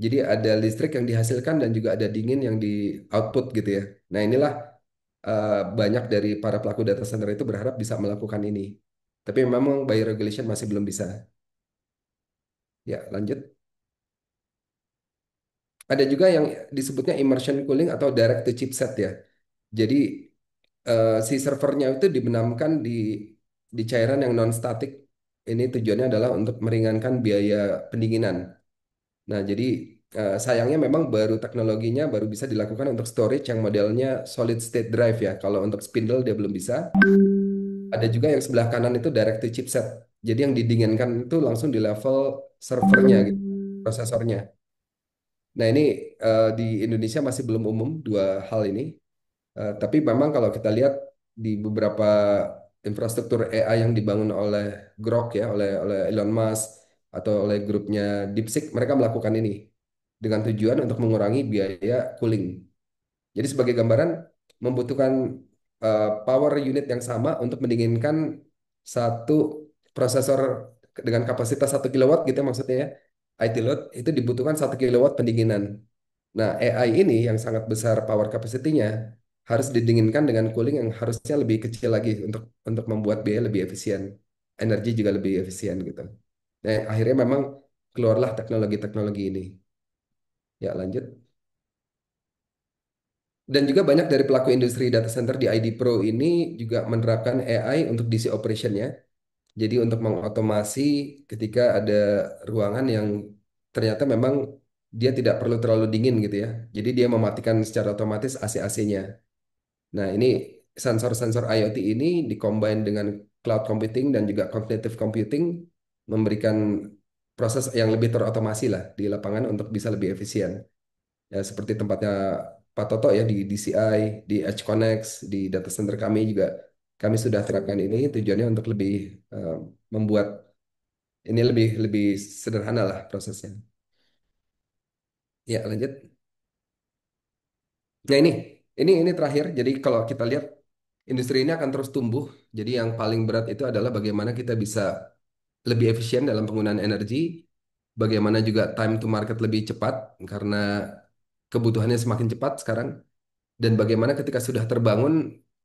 Jadi ada listrik yang dihasilkan dan juga ada dingin yang di output gitu ya. Nah, inilah banyak dari para pelaku data center itu berharap bisa melakukan ini. Tapi memang by regulation masih belum bisa. Ya, lanjut. Ada juga yang disebutnya immersion cooling atau direct to chipset ya. Jadi si servernya itu dibenamkan di cairan yang non statik. Ini tujuannya adalah untuk meringankan biaya pendinginan. Nah, jadi sayangnya memang baru teknologinya baru bisa dilakukan untuk storage yang modelnya solid state drive ya. Kalau untuk spindle dia belum bisa. Ada juga yang sebelah kanan itu direct to chipset. Jadi yang didinginkan itu langsung di level servernya gitu, prosesornya. Nah, ini di Indonesia masih belum umum dua hal ini. Tapi memang kalau kita lihat di beberapa infrastruktur AI yang dibangun oleh Grok ya, oleh Elon Musk atau oleh grupnya DeepSeek, mereka melakukan ini dengan tujuan untuk mengurangi biaya cooling. Jadi sebagai gambaran membutuhkan power unit yang sama untuk mendinginkan satu prosesor dengan kapasitas 1 kilowatt gitu ya maksudnya ya. IT load itu dibutuhkan 1 kilowatt pendinginan. Nah, AI ini yang sangat besar power capacity-nya harus didinginkan dengan cooling yang harusnya lebih kecil lagi untuk membuat biaya lebih efisien, energi juga lebih efisien gitu. Nah, akhirnya memang keluarlah teknologi-teknologi ini. Ya, lanjut. Dan juga banyak dari pelaku industri data center di ID Pro ini juga menerapkan AI untuk DC operationnya. Jadi untuk mengotomasi ketika ada ruangan yang ternyata memang dia tidak perlu terlalu dingin gitu ya. Jadi dia mematikan secara otomatis AC-AC-nya. Nah, ini sensor-sensor IoT ini dikombin dengan cloud computing dan juga cognitive computing memberikan proses yang lebih terotomasi lah di lapangan untuk bisa lebih efisien. Ya, seperti tempatnya Pak Toto ya di DCI, di Edge Connex, di data center kami juga kami sudah terapkan ini tujuannya untuk lebih eh, membuat ini lebih lebih sederhana lah prosesnya. Ya, lanjut. Nah, ini terakhir. Jadi kalau kita lihat industri ini akan terus tumbuh. Jadi yang paling berat itu adalah bagaimana kita bisa lebih efisien dalam penggunaan energi, bagaimana juga time to market lebih cepat karena kebutuhannya semakin cepat sekarang, dan bagaimana ketika sudah terbangun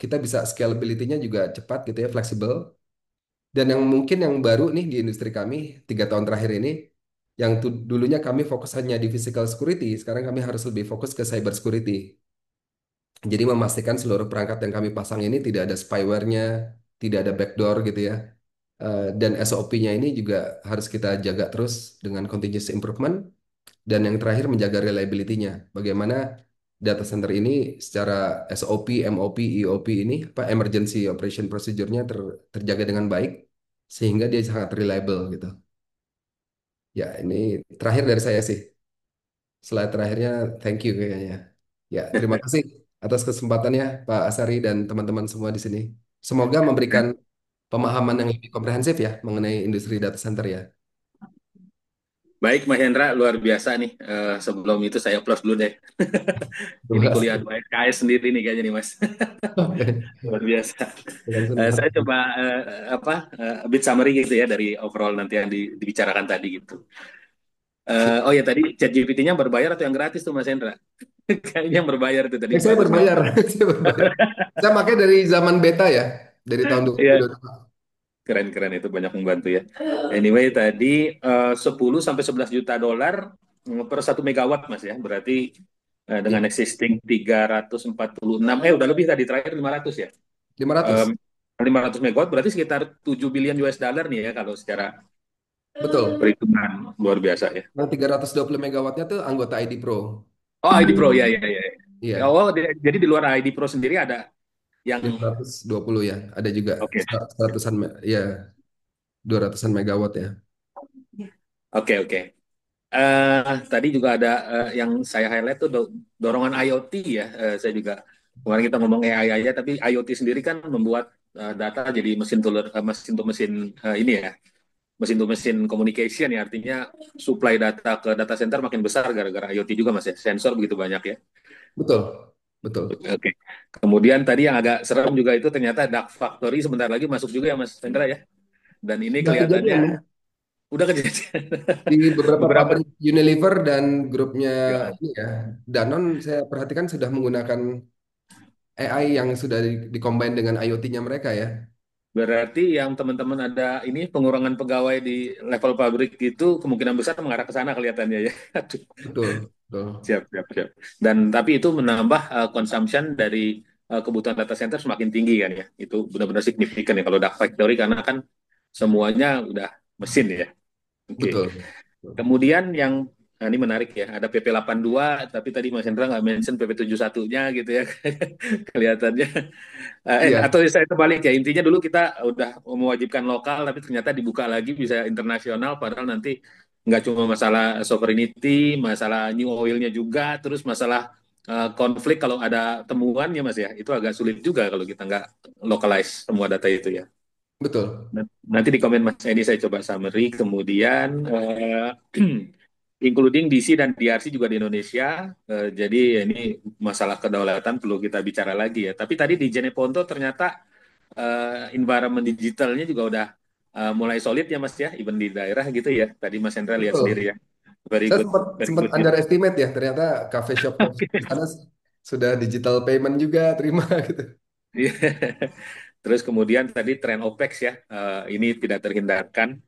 kita bisa scalability-nya juga cepat gitu ya, fleksibel. Dan yang mungkin yang baru nih di industri kami 3 tahun terakhir ini, yang dulunya kami fokus hanya di physical security, sekarang kami harus lebih fokus ke cyber security. Jadi memastikan seluruh perangkat yang kami pasang ini tidak ada spyware-nya, tidak ada backdoor gitu ya. Dan SOP-nya ini juga harus kita jaga terus dengan continuous improvement. Dan yang terakhir menjaga reliability-nya. Bagaimana data center ini secara SOP, MOP, EOP ini, apa emergency operation procedure-nya terjaga dengan baik sehingga dia sangat reliable gitu. Ya, ini terakhir dari saya sih. Slide terakhirnya thank you kayaknya. Ya, terima kasih atas kesempatannya Pak Asari dan teman-teman semua di sini. Semoga memberikan pemahaman yang lebih komprehensif ya mengenai industri data center ya. Baik, Mas Hendra, luar biasa nih. Sebelum itu saya plus dulu deh. Ini Terima kuliah kasih. 2 SKS sendiri nih kayaknya nih, Mas. Oke. Luar biasa. Dengan senang Saya hati. coba a bit summary gitu ya dari overall nanti yang dibicarakan tadi gitu. Siap. Oh ya tadi ChatGPT-nya berbayar atau yang gratis tuh Mas Hendra? Kayaknya yang berbayar tuh tadi Saya bagus banget. berbayar, saya berbayar. Saya pakai dari zaman beta ya, dari tahun Iya, 2022. keren-keren itu banyak membantu ya. Anyway, tadi 10 sampai 11 juta dolar per 1 megawatt Mas ya. Berarti dengan Iya, existing 346, udah lebih tadi terakhir 500 ya. 500. 500 megawatt berarti sekitar 7 billion US dollar nih ya kalau secara Betul. perhitungan luar biasa ya. Yang 320 megawattnya tuh anggota ID Pro. Oh, ID Pro ya ya ya. Ya, Iya, oh, jadi di luar ID Pro sendiri ada yang 520 ya. Ada juga oke. 100-an, ya 200-an megawatt ya. Oke, oke. Tadi juga ada yang saya highlight tuh dorongan IoT ya. Saya juga kemarin kita ngomong AI aja, tapi IoT sendiri kan membuat data jadi mesin to mesin ini ya, mesin to mesin communication ya. Artinya supply data ke data center makin besar gara-gara IoT juga mas ya. Sensor begitu banyak ya. Betul, betul. Oke. Kemudian tadi yang agak serem juga itu ternyata dark factory sebentar lagi masuk juga ya Mas Hendra ya. Dan ini Sudah kelihatannya kejadian ya. udah kejadian. Di beberapa Beberapa. pabrik Unilever dan grupnya Ya. ini ya, Danone saya perhatikan sudah menggunakan AI yang sudah dikombin dengan IoT-nya mereka ya. Berarti yang teman-teman ada ini pengurangan pegawai di level pabrik itu kemungkinan besar mengarah ke sana kelihatannya ya. Aduh, Betul, betul. siap, siap, siap. Dan tapi itu menambah consumption dari kebutuhan data center semakin tinggi kan ya. Itu benar-benar signifikan ya kalau dark factory karena kan semuanya udah mesin ya. Oke. Betul. Kemudian yang ini menarik ya, ada PP 82, tapi tadi Mas Hendra nggak mention PP 71-nya gitu ya, kelihatannya. Iya, Atau saya terbalik ya, intinya dulu kita udah mewajibkan lokal, tapi ternyata dibuka lagi bisa internasional, padahal nanti nggak cuma masalah sovereignty, masalah new oil-nya juga, terus masalah konflik kalau ada temuan ya Mas ya, itu agak sulit juga kalau kita nggak localize semua data itu ya. betul. Nanti di komen Mas Edi saya coba summary, kemudian including DC dan DRC juga di Indonesia. Jadi ya ini masalah kedaulatan perlu kita bicara lagi ya. Tapi tadi di Jeneponto ternyata environment digitalnya juga udah mulai solid ya Mas ya, even di daerah gitu ya. Tadi Mas Hendra lihat Betul. sendiri ya. Very Saya good, sempat very sempat good gitu. underestimate ya, ternyata cafe shop di sana sudah digital payment juga terima gitu. Terus kemudian tadi tren OPEX ya, ini tidak terhindarkan.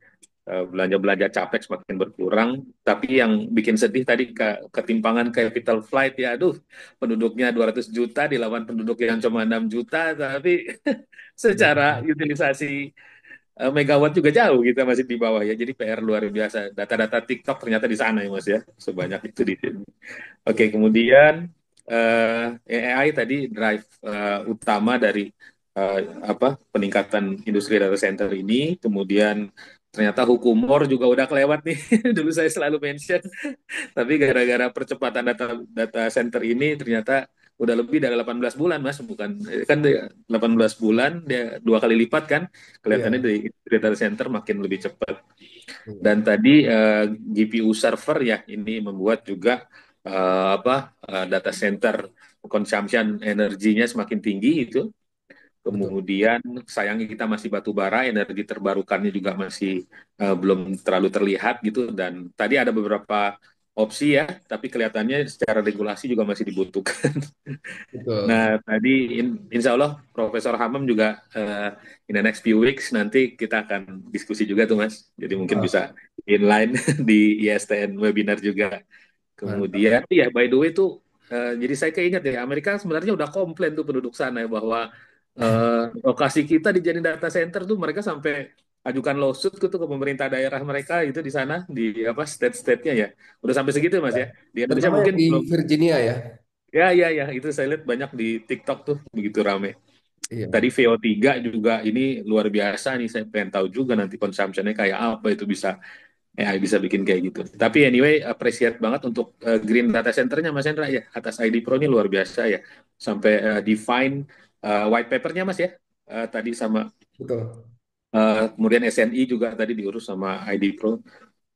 belanja-belanja capex semakin berkurang. Tapi yang bikin sedih tadi ketimpangan capital flight ya, aduh, penduduknya 200 juta dilawan penduduk yang cuma 6 juta, tapi secara utilisasi megawatt juga jauh kita masih di bawah ya. Jadi PR luar biasa. Data-data TikTok ternyata di sana ya Mas ya, sebanyak itu di sini. Oke, Iya, kemudian AI tadi drive utama dari eh, peningkatan industri data center ini. Kemudian ternyata Hukumor juga udah kelewat nih. Dulu saya selalu mention, tapi gara-gara percepatan data data center ini ternyata udah lebih dari 18 bulan Mas, bukan kan 18 bulan dia dua kali lipat kan. Kelihatannya iya, dari data center makin lebih cepat. iya, Dan tadi GPU server ya ini membuat juga data center consumption energinya semakin tinggi itu. betul. Kemudian sayangnya kita masih batu bara, energi terbarukannya juga masih belum terlalu terlihat gitu. Dan tadi ada beberapa opsi ya, tapi kelihatannya secara regulasi juga masih dibutuhkan. Nah, Betul. tadi insya Allah Profesor Hamam juga in the next few weeks nanti kita akan diskusi juga tuh Mas. Jadi mungkin bisa Ah, inline di ISTN webinar juga. mantap. Kemudian ya by the way tuh jadi saya keinget ya Amerika sebenarnya udah komplain tuh penduduk sana ya bahwa lokasi kita dijadiin data center tuh mereka sampai ajukan lawsuit gitu ke pemerintah daerah mereka itu di sana di apa state-statenya ya udah sampai segitu Mas Ya. ya di Indonesia Terutama yang mungkin di belum. Virginia ya. Ya, ya, ya, itu saya lihat banyak di TikTok tuh begitu rame. Tadi Iya, VO3 juga ini luar biasa nih, saya pengen tahu juga nanti consumption-nya kayak apa itu bisa bisa bikin kayak gitu. Tapi anyway, appreciate banget untuk Green Data Center-nya Mas Hendra ya, atas ID Pro ini luar biasa ya. Sampai define white paper-nya Mas ya. Tadi sama betul. kemudian SNI juga tadi diurus sama ID Pro.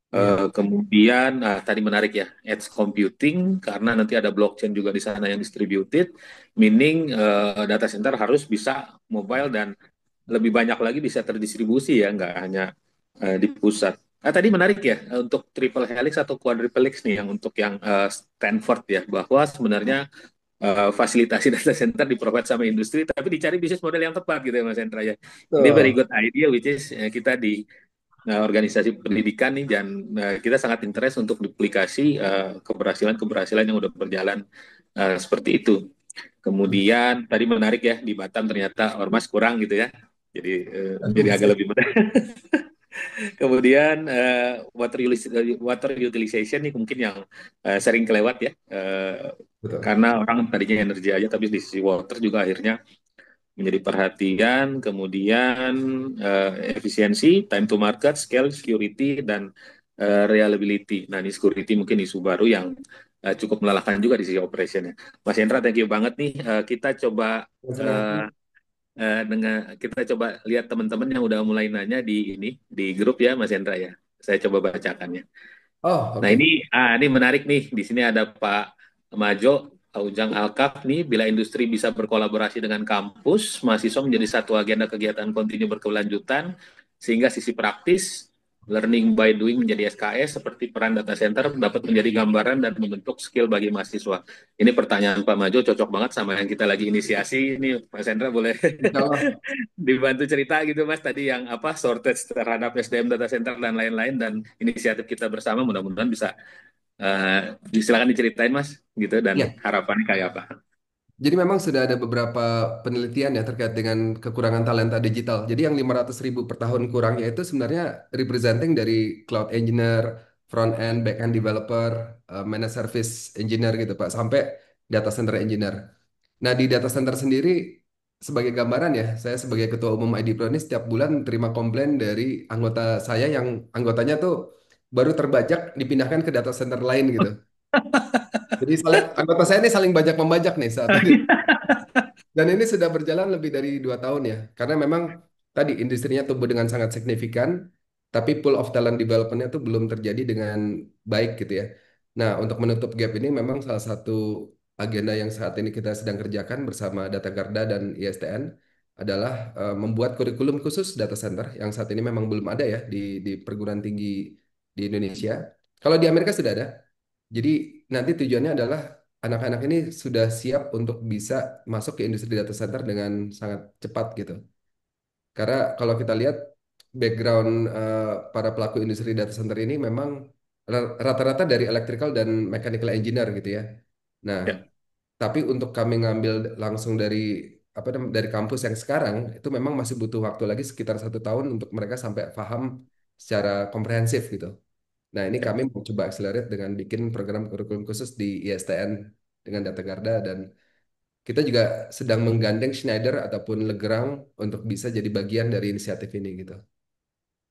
Iya, Kemudian tadi menarik ya, edge computing karena nanti ada blockchain juga di sana yang distributed, meaning data center harus bisa mobile dan lebih banyak lagi bisa terdistribusi ya, nggak hanya di pusat. Tadi menarik ya untuk triple helix atau quadruple helix nih yang untuk yang Stanford ya, bahwa sebenarnya fasilitasi data center di-provide sama industri, tapi dicari bisnis model yang tepat gitu ya Mas Hendra ya. Ini very betul. good idea, which is kita di organisasi pendidikan nih dan kita sangat interest untuk duplikasi keberhasilan-keberhasilan yang udah berjalan seperti itu. Kemudian tadi menarik ya di Batam ternyata ormas kurang gitu ya. Jadi agak lebih menarik. Kemudian water utilization nih mungkin yang sering kelewat ya. Betul. Karena orang tadinya energi aja tapi di sisi water juga akhirnya menjadi perhatian, kemudian efisiensi, time to market, scale, security, dan reliability. Nah, ini security mungkin isu baru yang cukup melelahkan juga di sisi operationnya. Mas Hendra, thank you banget nih. Kita coba Sama-sama. uh, kita coba lihat teman-teman yang udah mulai nanya di ini di grup ya, Mas Hendra ya. Saya coba bacakannya. Oh, Nah oke. ini menarik nih. Di sini ada Pak Majo Ujang Alkaf nih. Bila industri bisa berkolaborasi dengan kampus, mahasiswa menjadi satu agenda kegiatan kontinu berkelanjutan, sehingga sisi praktis learning by doing menjadi SKS seperti peran data center dapat menjadi gambaran dan membentuk skill bagi mahasiswa. Ini pertanyaan Pak Majo cocok banget sama yang kita lagi inisiasi. Ini Mas Hendra boleh Insya Allah. dibantu cerita gitu Mas tadi yang apa shortage terhadap SDM data center dan lain-lain dan inisiatif kita bersama mudah-mudahan bisa silakan diceritain Mas gitu dan Ya. harapannya kayak apa. Jadi memang sudah ada beberapa penelitian ya terkait dengan kekurangan talenta digital. Jadi yang 500.000 per tahun kurangnya itu sebenarnya representing dari cloud engineer, front end, back end developer, managed service engineer gitu Pak, sampai data center engineer. Nah di data center sendiri sebagai gambaran ya, saya sebagai ketua umum ID Pro ini setiap bulan terima komplain dari anggota saya yang anggotanya tuh baru terbajak dipindahkan ke data center lain gitu. Jadi anggota saya ini saling bajak membajak nih saat ini. Dan ini sudah berjalan lebih dari 2 tahun ya, karena memang tadi industrinya tumbuh dengan sangat signifikan, tapi pool of talent development-nya tuh belum terjadi dengan baik gitu ya. Nah, untuk menutup gap ini memang salah satu agenda yang saat ini kita sedang kerjakan bersama Data Garda dan ISTN adalah membuat kurikulum khusus data center yang saat ini memang belum ada ya di perguruan tinggi di Indonesia. Kalau di Amerika sudah ada. Jadi nanti tujuannya adalah anak-anak ini sudah siap untuk bisa masuk ke industri data center dengan sangat cepat gitu. Karena kalau kita lihat background para pelaku industri data center ini memang rata-rata dari electrical dan mechanical engineer gitu ya. Nah, Ya. tapi untuk kami ngambil langsung dari dari kampus yang sekarang itu memang masih butuh waktu lagi sekitar 1 tahun untuk mereka sampai paham secara komprehensif gitu. Nah, ini kami mau coba accelerate dengan bikin program kurikulum khusus di ISTN dengan Data Garda dan kita juga sedang menggandeng Schneider ataupun Legrand untuk bisa jadi bagian dari inisiatif ini gitu.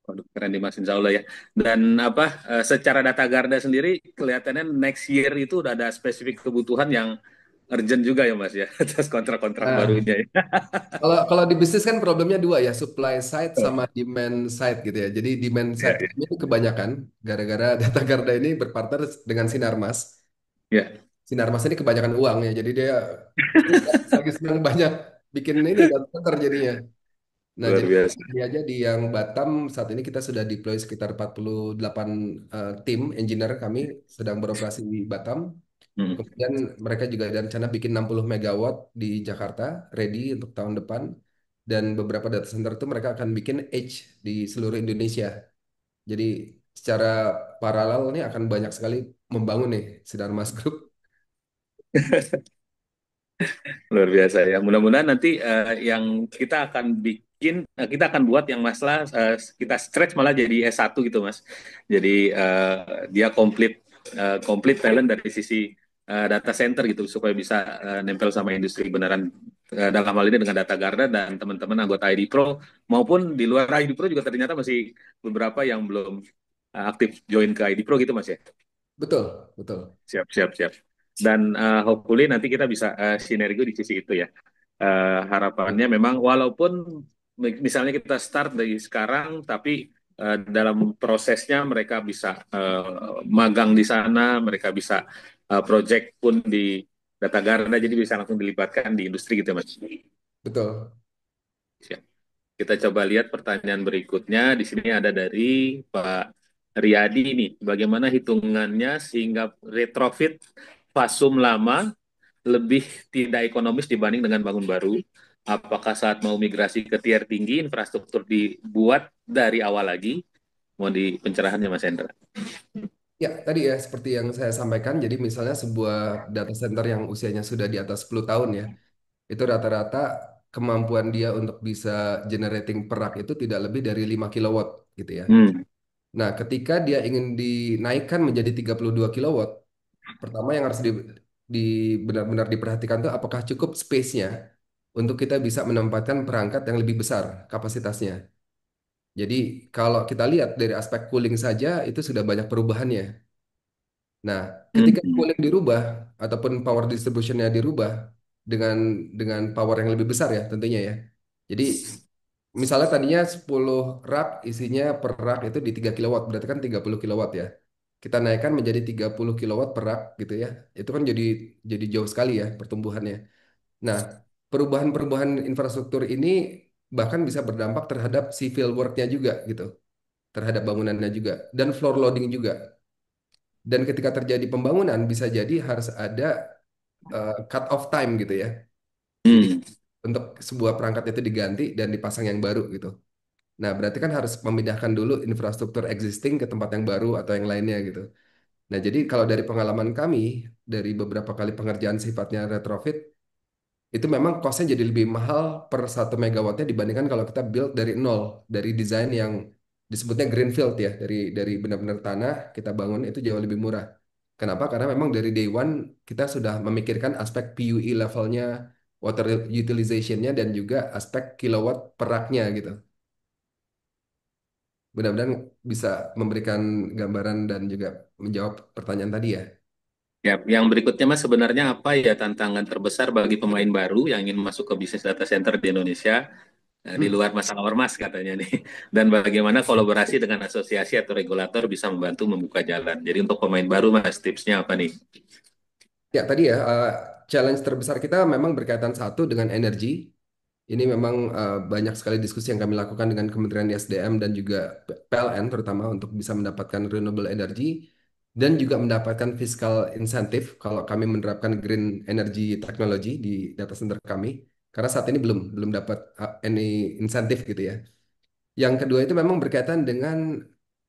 Waduh, keren nih Mas, insya Allah ya. Dan apa, secara data Garda sendiri kelihatannya next year itu udah ada spesifik kebutuhan yang urgent juga ya Mas ya, atas kontrak-kontrak Nah, barunya ya. kalau kalau di bisnis kan problemnya dua ya, supply side sama demand side gitu ya. Jadi demand Ya, side ya, ini kebanyakan gara-gara Data Garda ini berpartner dengan Sinarmas. ya. Sinarmas ini kebanyakan uang ya, jadi dia lagi senang banyak bikin ini data center jadinya. Nah, Luar jadi biasa. ini aja di yang Batam saat ini kita sudah deploy sekitar 48 tim engineer kami sedang beroperasi di Batam. Hmm. Kemudian mereka juga ada rencana bikin 60 megawatt di Jakarta, ready untuk tahun depan. Dan beberapa data center itu mereka akan bikin edge di seluruh Indonesia. Jadi secara paralel nih akan banyak sekali membangun nih Sinar Mas Group. Luar biasa ya. Mudah-mudahan nanti yang kita akan bikin, kita akan buat yang masalah kita stretch malah jadi S1 gitu Mas. Jadi dia komplit talent dari sisi data center gitu supaya bisa nempel sama industri beneran, dalam hal ini dengan Data Garda dan teman-teman anggota ID Pro maupun di luar ID Pro juga ternyata masih beberapa yang belum aktif join ke ID Pro gitu Mas ya. Betul, betul. Siap, siap, siap. Dan hopefully nanti kita bisa sinergi di sisi itu ya. Harapannya memang walaupun misalnya kita start dari sekarang, tapi dalam prosesnya mereka bisa magang di sana, mereka bisa project pun di Data Garda, jadi bisa langsung dilibatkan di industri gitu ya, Mas. Betul. Siap. Kita coba lihat pertanyaan berikutnya. Di sini ada dari Pak Riyadi nih. Bagaimana hitungannya sehingga retrofit fasum lama lebih tidak ekonomis dibanding dengan bangun baru? Apakah saat mau migrasi ke tier tinggi, infrastruktur dibuat dari awal lagi? Mau di pencerahannya Mas Hendra? Ya, tadi ya seperti yang saya sampaikan, jadi misalnya sebuah data center yang usianya sudah di atas 10 tahun ya, itu rata-rata kemampuan dia untuk bisa generating perak itu tidak lebih dari 5 kilowatt gitu ya. Hmm. Nah, ketika dia ingin dinaikkan menjadi 32 kilowatt, pertama yang harus benar-benar diperhatikan tuh apakah cukup space-nya untuk kita bisa menempatkan perangkat yang lebih besar kapasitasnya. Jadi kalau kita lihat dari aspek cooling saja itu sudah banyak perubahannya. Nah, ketika Hmm. cooling dirubah ataupun power distributionnya dirubah dengan power yang lebih besar ya tentunya ya. Jadi misalnya tadinya 10 rak isinya per rak itu di 3 kilowatt, berarti kan 30 kilowatt ya. Kita naikkan menjadi 30 kilowatt per rak gitu ya. Itu kan jadi jauh sekali ya pertumbuhannya. Nah, perubahan-perubahan infrastruktur ini bahkan bisa berdampak terhadap civil work-nya juga gitu, terhadap bangunannya juga dan floor loading juga. Dan ketika terjadi pembangunan bisa jadi harus ada cut off time gitu ya. Jadi Hmm. untuk sebuah perangkat itu diganti dan dipasang yang baru gitu. Nah, berarti kan harus memindahkan dulu infrastruktur existing ke tempat yang baru atau yang lainnya gitu. Nah, jadi kalau dari pengalaman kami, dari beberapa kali pengerjaan sifatnya retrofit, itu memang costnya jadi lebih mahal per 1 megawattnya dibandingkan kalau kita build dari nol, dari desain yang disebutnya greenfield ya, dari benar-benar tanah kita bangun itu jauh lebih murah. Kenapa? Karena memang dari day one kita sudah memikirkan aspek PUE levelnya, water utilization-nya, dan juga aspek kilowatt peraknya gitu. Mudah-mudahan bisa memberikan gambaran dan juga menjawab pertanyaan tadi ya. Ya, yang berikutnya Mas sebenarnya apa ya tantangan terbesar bagi pemain baru yang ingin masuk ke bisnis data center di Indonesia, di Hmm. luar masalah ormas katanya nih, dan bagaimana kolaborasi dengan asosiasi atau regulator bisa membantu membuka jalan. Jadi untuk pemain baru Mas, tipsnya apa nih? Ya, tadi ya, challenge terbesar kita memang berkaitan satu dengan energi. Ini memang banyak sekali diskusi yang kami lakukan dengan Kementerian SDM dan juga PLN terutama untuk bisa mendapatkan renewable energy dan juga mendapatkan fiscal insentif kalau kami menerapkan green energy technology di data center kami. Karena saat ini belum dapat any insentif gitu ya. Yang kedua itu memang berkaitan dengan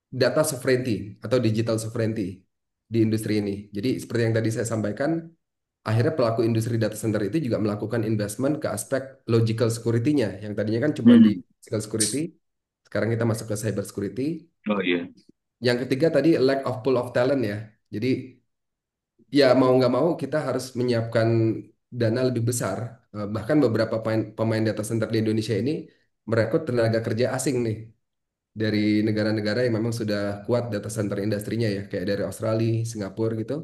data sovereignty atau digital sovereignty di industri ini. Jadi seperti yang tadi saya sampaikan, akhirnya pelaku industri data center itu juga melakukan investment ke aspek logical security-nya. Yang tadinya kan cuma di Hmm. physical security, sekarang kita masuk ke cyber security. Oh iya. Yang ketiga tadi lack of pool of talent ya. Jadi ya mau nggak mau kita harus menyiapkan dana lebih besar. Bahkan beberapa pemain data center di Indonesia ini merekrut tenaga kerja asing nih dari negara-negara yang memang sudah kuat data center industrinya ya, kayak dari Australia, Singapura gitu.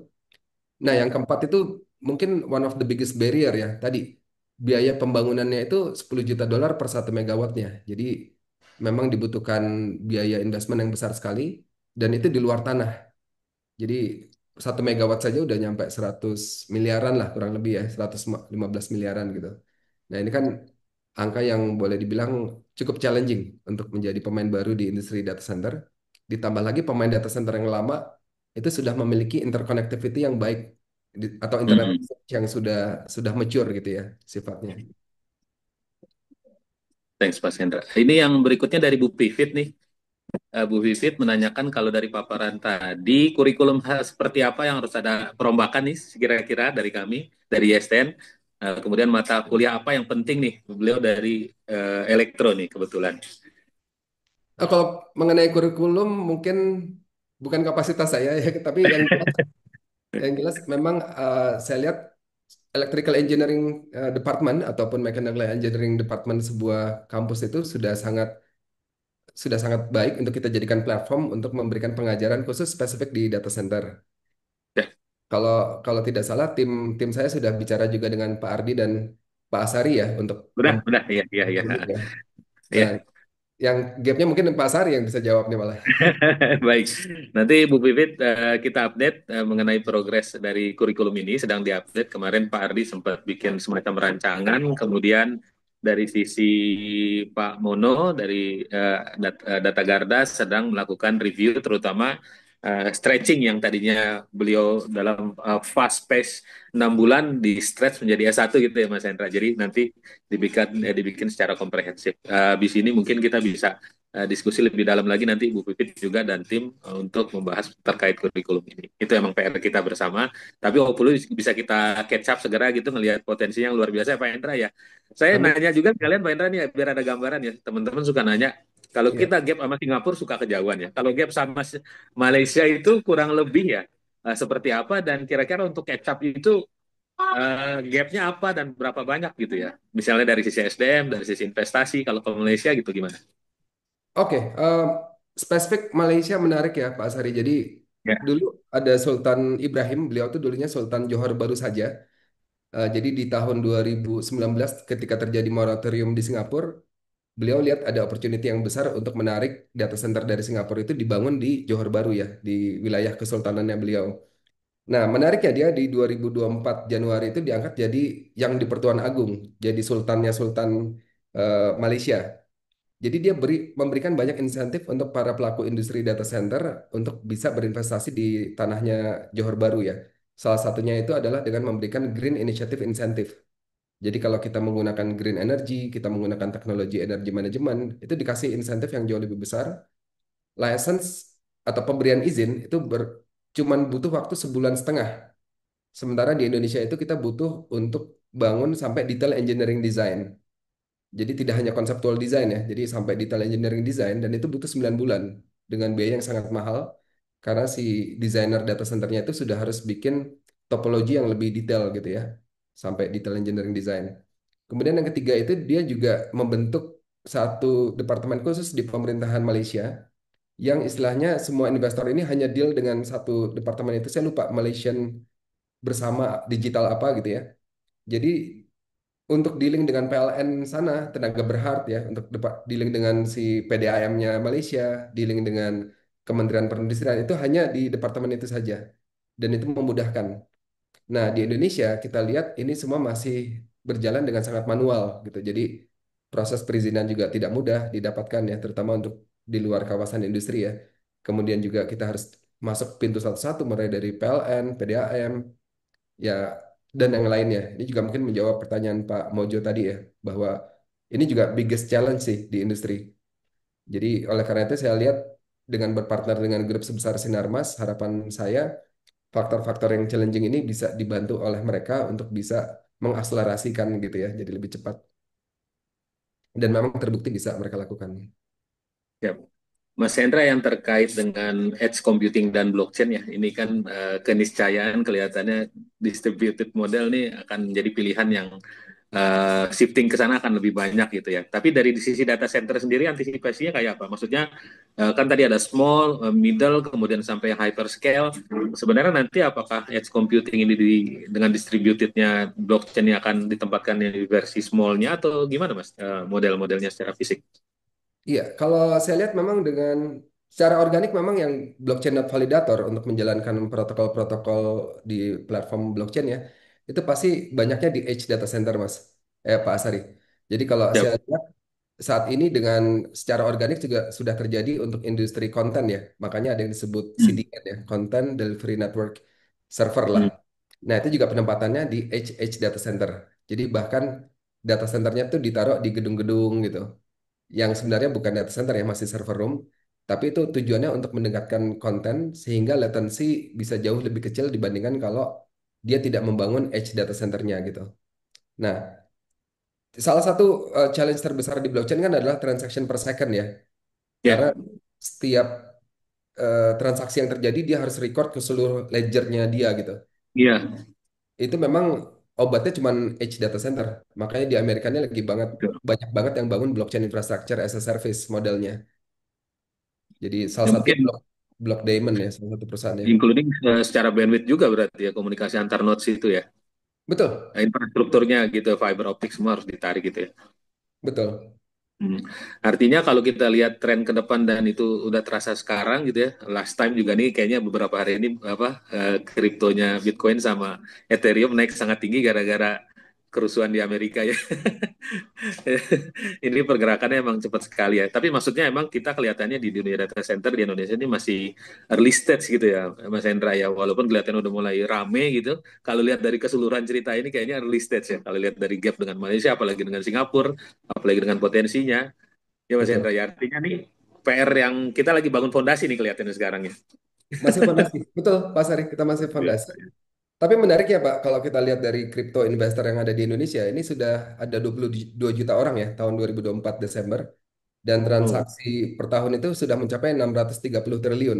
Nah, yang keempat itu mungkin one of the biggest barrier ya. Tadi biaya pembangunannya itu 10 juta dolar per 1 megawattnya. Jadi memang dibutuhkan biaya investment yang besar sekali dan itu di luar tanah. Jadi 1 megawatt saja udah nyampe 100 miliaran lah kurang lebih ya, 115 miliaran gitu. Nah, ini kan angka yang boleh dibilang cukup challenging untuk menjadi pemain baru di industri data center. Ditambah lagi pemain data center yang lama itu sudah memiliki interconnectivity yang baik atau internet Hmm. yang sudah mature gitu ya sifatnya. Thanks Mas Hendra. Ini yang berikutnya dari Bu Pivit nih. Bu Vivit menanyakan kalau dari paparan tadi, kurikulum seperti apa yang harus ada perombakan nih kira-kira dari kami, dari YSTN. Kemudian mata kuliah apa yang penting nih, beliau dari elektro nih kebetulan. Kalau mengenai kurikulum mungkin bukan kapasitas saya ya, tapi yang jelas memang saya lihat electrical engineering department ataupun mechanical engineering department sebuah kampus itu sudah sangat baik untuk kita jadikan platform untuk memberikan pengajaran khusus spesifik di data center. Ya, Kalau kalau tidak salah tim tim saya sudah bicara juga dengan Pak Ardi dan Pak Asari ya untuk udah, ya, ya, ya, ini ya. Nah, ya. yang gapnya mungkin Pak Asari yang bisa jawab nih malah. Baik, nanti Bu Pipit kita update mengenai progres dari kurikulum ini sedang diupdate. Kemarin Pak Ardi sempat bikin semacam rancangan, kemudian dari sisi Pak Mono dari Data Garda sedang melakukan review, terutama stretching yang tadinya beliau dalam fast pace 6 bulan di stretch menjadi S1 gitu ya Mas Hendra. Jadi nanti dibikin secara komprehensif. Di sini mungkin kita bisa diskusi lebih dalam lagi nanti Bu Pipit juga dan tim untuk membahas terkait kurikulum ini. Itu emang PR kita bersama. Tapi hopefully bisa kita catch up segera gitu ngelihat potensinya yang luar biasa ya Pak Hendra ya. Saya Amin. nanya juga kalian Pak Hendra nih biar ada gambaran ya. Teman-teman suka nanya kalau Ya. kita gap sama Singapura suka kejauhan ya. Kalau gap sama Malaysia itu kurang lebih ya seperti apa dan kira-kira untuk catch up itu gapnya apa dan berapa banyak gitu ya. Misalnya dari sisi SDM, dari sisi investasi, kalau ke Malaysia gitu gimana? Oke, spesifik Malaysia menarik ya Pak Asari. Jadi Ya. dulu ada Sultan Ibrahim, beliau tuh dulunya Sultan Johor baru saja. Jadi di tahun 2019 ketika terjadi moratorium di Singapura, beliau lihat ada opportunity yang besar untuk menarik data center dari Singapura itu dibangun di Johor Baru ya, di wilayah kesultanannya beliau. Nah, menariknya dia di 2024 Januari itu diangkat jadi yang di Pertuan Agung, jadi sultannya Sultan Malaysia. Jadi dia memberikan banyak insentif untuk para pelaku industri data center untuk bisa berinvestasi di tanahnya Johor Baru ya. Salah satunya itu adalah dengan memberikan Green Initiative Incentive. Jadi kalau kita menggunakan green energy, kita menggunakan teknologi energi manajemen, itu dikasih insentif yang jauh lebih besar. License atau pemberian izin itu cuman butuh waktu 1,5 bulan. Sementara di Indonesia itu kita butuh untuk bangun sampai detail engineering design. Jadi tidak hanya konseptual design ya, jadi sampai detail engineering design dan itu butuh 9 bulan dengan biaya yang sangat mahal karena si desainer data centernya itu sudah harus bikin topologi yang lebih detail gitu ya, sampai detail engineering design. Kemudian yang ketiga itu dia juga membentuk satu departemen khusus di pemerintahan Malaysia yang istilahnya semua investor ini hanya deal dengan satu departemen itu. Saya lupa Malaysian bersama digital apa gitu ya. Jadi untuk dealing dengan PLN sana tenaga berhard ya untuk dealing dengan si PDAM-nya Malaysia, dealing dengan Kementerian Perindustrian itu hanya di departemen itu saja dan itu memudahkan. Nah, di Indonesia kita lihat ini semua masih berjalan dengan sangat manual gitu. Jadi proses perizinan juga tidak mudah didapatkan ya, terutama untuk di luar kawasan industri ya. Kemudian juga kita harus masuk pintu satu-satu mulai dari PLN, PDAM, ya dan yang lainnya. Ini juga mungkin menjawab pertanyaan Pak Mojo tadi ya, bahwa ini juga biggest challenge sih di industri. Jadi oleh karena itu saya lihat dengan berpartner dengan grup sebesar Sinarmas, harapan saya faktor-faktor yang challenging ini bisa dibantu oleh mereka untuk bisa mengakselerasikan gitu ya, jadi lebih cepat. Dan memang terbukti bisa mereka lakukan. Ya. Mas Hendra, yang terkait dengan edge computing dan blockchain ya, ini kan keniscayaan kelihatannya distributed model nih akan menjadi pilihan yang shifting ke sana akan lebih banyak gitu ya. Tapi dari sisi data center sendiri antisipasinya kayak apa? Maksudnya kan tadi ada small, middle, kemudian sampai yang hyperscale. Sebenarnya nanti apakah edge computing ini dengan distributednya blockchain yang akan ditempatkan di versi smallnya atau gimana Mas model-modelnya secara fisik? Iya, kalau saya lihat memang dengan secara organik memang yang blockchain node validator untuk menjalankan protokol-protokol di platform blockchain ya, itu pasti banyaknya di edge data center, Mas. Pak Asari. Jadi kalau Ya. saya lihat saat ini dengan secara organik juga sudah terjadi untuk industri konten ya. Makanya ada yang disebut Hmm. CDN ya, Content Delivery Network Server lah. Hmm. Nah, itu juga penempatannya di edge data center. Jadi bahkan data centernya tuh ditaruh di gedung-gedung gitu yang sebenarnya bukan data center ya, masih server room, tapi itu tujuannya untuk mendekatkan konten sehingga latency bisa jauh lebih kecil dibandingkan kalau dia tidak membangun edge data centernya gitu. Nah, salah satu challenge terbesar di blockchain kan adalah transaction per second ya, karena Ya. setiap transaksi yang terjadi dia harus record ke seluruh ledgernya dia gitu. Iya. Itu memang obatnya cuma edge data center. Makanya di Amerika ini lagi banyak banget yang bangun blockchain infrastructure as a service modelnya. Jadi salah Ya satunya mungkin Block Diamond ya, salah satu perusahaannya. including secara bandwidth juga berarti ya komunikasi antar nodes itu ya. Betul, Infrastrukturnya gitu, fiber optik semua harus ditarik gitu ya. betul. Hmm. Artinya kalau kita lihat tren ke depan dan itu udah terasa sekarang gitu ya. Last time juga nih kayaknya beberapa hari ini apa kriptonya Bitcoin sama Ethereum naik sangat tinggi gara-gara kerusuhan di Amerika ya. Ini pergerakannya emang cepat sekali ya. Tapi maksudnya emang kita kelihatannya di dunia data center di Indonesia ini masih early stage gitu ya, Mas Hendra ya. Walaupun kelihatan udah mulai rame gitu. Kalau lihat dari keseluruhan cerita ini kayaknya early stage ya. Kalau lihat dari gap dengan Malaysia, apalagi dengan Singapura, apalagi dengan potensinya, ya Mas Betul. Hendra ya. Artinya nih PR yang kita lagi bangun fondasi nih kelihatannya sekarang ya. Masih fondasi. Betul, Pak Sari, kita masih Iya. fondasi. Tapi menariknya Pak, kalau kita lihat dari crypto investor yang ada di Indonesia, ini sudah ada 22 juta orang ya tahun 2024 Desember. Dan Oh, transaksi per tahun itu sudah mencapai 630 triliun.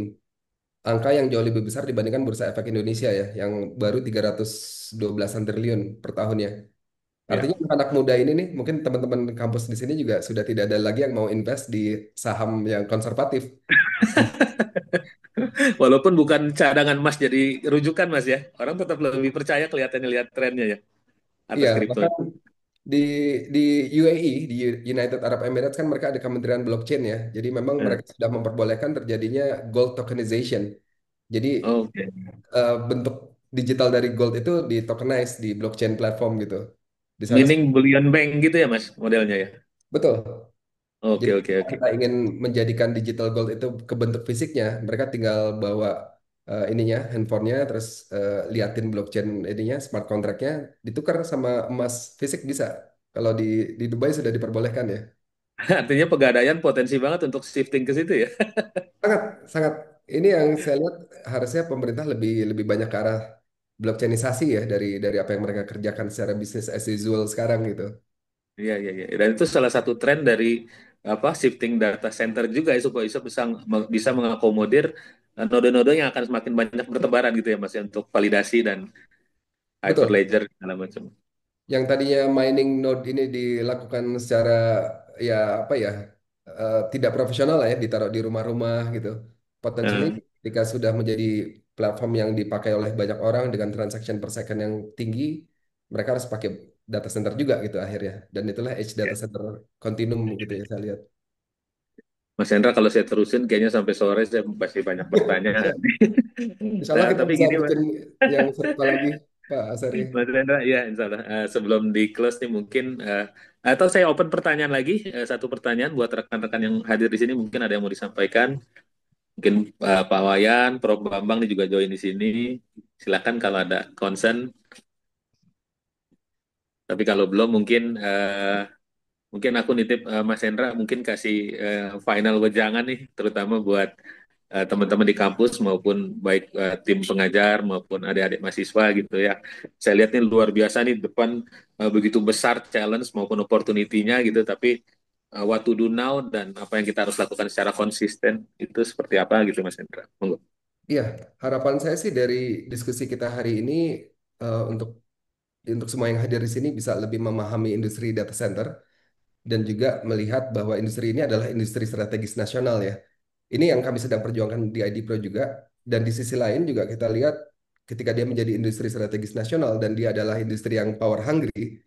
Angka yang jauh lebih besar dibandingkan Bursa Efek Indonesia ya, yang baru 312-an triliun per tahunnya. ya. Artinya anak muda ini nih, mungkin teman-teman kampus di sini juga sudah tidak ada lagi yang mau invest di saham yang konservatif. Walaupun bukan cadangan emas jadi rujukan Mas ya. Orang tetap lebih percaya kelihatannya lihat trennya ya atas Iya, kripto bahkan itu. di di UAE, di United Arab Emirates kan mereka ada Kementerian Blockchain ya. Jadi memang Nah, mereka sudah memperbolehkan terjadinya gold tokenization. Jadi oke. bentuk digital dari gold itu di tokenize di blockchain platform gitu. Di sana Meaning bullion bank gitu ya Mas modelnya ya. betul. Oke Jadi oke kalau oke. kita ingin menjadikan digital gold itu ke bentuk fisiknya, mereka tinggal bawa ininya, handphonenya, terus liatin blockchain ininya, smart contractnya, ditukar sama emas fisik bisa. Kalau di Dubai sudah diperbolehkan ya. Artinya pegadaian potensi banget untuk shifting ke situ ya. Sangat, sangat. Ini yang saya lihat harusnya pemerintah lebih lebih banyak ke arah blockchainisasi ya dari apa yang mereka kerjakan secara bisnis as usual sekarang gitu. Iya iya iya. Dan itu salah satu tren dari apa shifting data center juga ya supaya bisa mengakomodir node-node yang akan semakin banyak bertebaran gitu ya Mas ya untuk validasi dan Betul. hyperledger segala macam. Yang tadinya mining node ini dilakukan secara ya apa ya tidak profesional lah ya ditaruh di rumah-rumah gitu. Potentially Nah, ketika sudah menjadi platform yang dipakai oleh banyak orang dengan transaction per second yang tinggi, mereka harus pakai data center juga gitu akhirnya. Dan itulah edge data ya. center continuum gitu ya saya lihat. Mas Hendra kalau saya terusin kayaknya sampai sore saya pasti banyak bertanya. Insya Nah, Allah kita tapi bisa gini Mas, bikin yang serupa lagi, Pak Asari. Mas Hendra, ya insya Allah. Sebelum di close nih mungkin atau saya open pertanyaan lagi, satu pertanyaan buat rekan-rekan yang hadir di sini mungkin ada yang mau disampaikan. Mungkin Pak Wayan, Prof. Bambang nih juga join di sini. Silakan kalau ada concern. Tapi kalau belum mungkin Mungkin aku nitip Mas Hendra mungkin kasih final wejangan nih, terutama buat teman-teman di kampus maupun baik tim pengajar maupun adik-adik mahasiswa gitu ya. Saya lihat nih luar biasa nih depan begitu besar challenge maupun opportunity-nya gitu, tapi what to do now dan apa yang kita harus lakukan secara konsisten itu seperti apa gitu Mas Hendra. Monggo. Iya, harapan saya sih dari diskusi kita hari ini untuk semua yang hadir di sini bisa lebih memahami industri data center dan juga melihat bahwa industri ini adalah industri strategis nasional ya. Ini yang kami sedang perjuangkan di ID Pro juga. Dan di sisi lain juga kita lihat ketika dia menjadi industri strategis nasional dan dia adalah industri yang power hungry,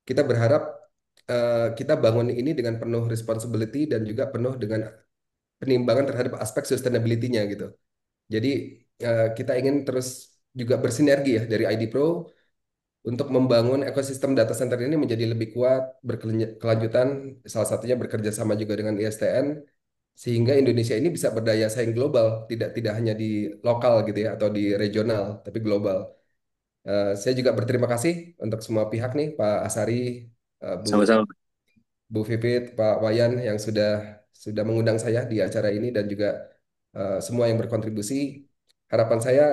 kita berharap kita bangun ini dengan penuh responsibility dan juga penuh dengan penimbangan terhadap aspek sustainability-nya gitu. Jadi kita ingin terus juga bersinergi ya dari ID Pro untuk membangun ekosistem data center ini menjadi lebih kuat, berkelanjutan, salah satunya bekerja sama juga dengan ISTN, sehingga Indonesia ini bisa berdaya saing global, tidak hanya di lokal gitu ya, atau di regional, tapi global. Saya juga berterima kasih untuk semua pihak nih, Pak Asari, Bu Sama-sama. Bu Vivit, Pak Wayan yang sudah mengundang saya di acara ini dan juga semua yang berkontribusi. Harapan saya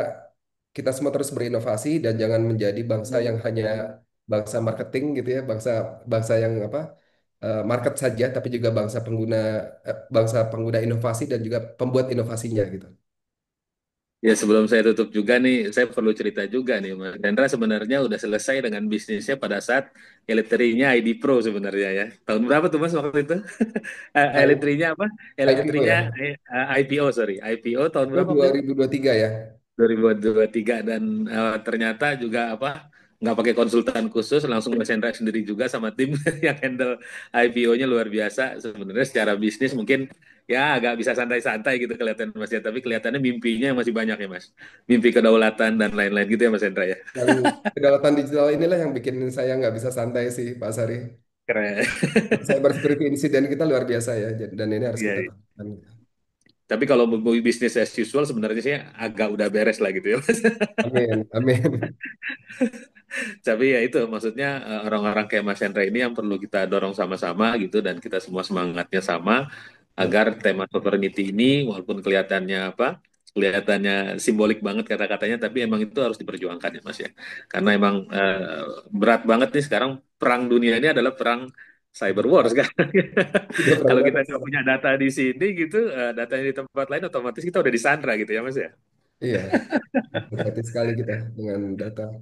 kita semua terus berinovasi dan jangan menjadi bangsa yang hanya bangsa marketing gitu ya, bangsa bangsa yang apa market saja, tapi juga bangsa pengguna inovasi dan juga pembuat inovasinya gitu. Ya sebelum saya tutup juga nih, saya perlu cerita juga nih, Mas Hendra sebenarnya udah selesai dengan bisnisnya pada saat Eletrinya ID Pro sebenarnya ya. Tahun berapa tuh Mas waktu itu? I- Eletrinya apa? IPO Eletrinya ya, IPO sorry. IPO tahun IPO berapa waktu itu? 2023 ya. 2023 dan ternyata juga apa nggak pakai konsultan khusus langsung Mas Hendra sendiri juga sama tim yang handle IPO-nya luar biasa sebenarnya secara bisnis mungkin ya agak bisa santai-santai gitu kelihatan Mas ya tapi kelihatannya mimpinya masih banyak ya Mas mimpi kedaulatan dan lain-lain gitu ya Mas Hendra ya Yang kedaulatan digital inilah yang bikin saya nggak bisa santai sih, Pak Sari. keren. Cyber security insiden kita luar biasa ya, dan ini harus Iya, kita iya. lakukan. Tapi kalau mau bisnis as usual sebenarnya sih agak udah beres lah gitu ya Mas. Amin, amin. Tapi ya itu maksudnya orang-orang kayak Mas Hendra ini yang perlu kita dorong sama-sama gitu dan kita semua semangatnya sama Betul. agar tema sovereignty ini walaupun kelihatannya apa kelihatannya simbolik banget kata-katanya tapi emang itu harus diperjuangkan ya Mas ya karena emang berat banget nih sekarang perang dunia ini adalah perang cyber wars kan Udah perang kalau kita data nggak sekarang. punya data di sini gitu datanya di tempat lain otomatis kita udah disandra gitu ya Mas ya Iya, hati sekali kita dengan data.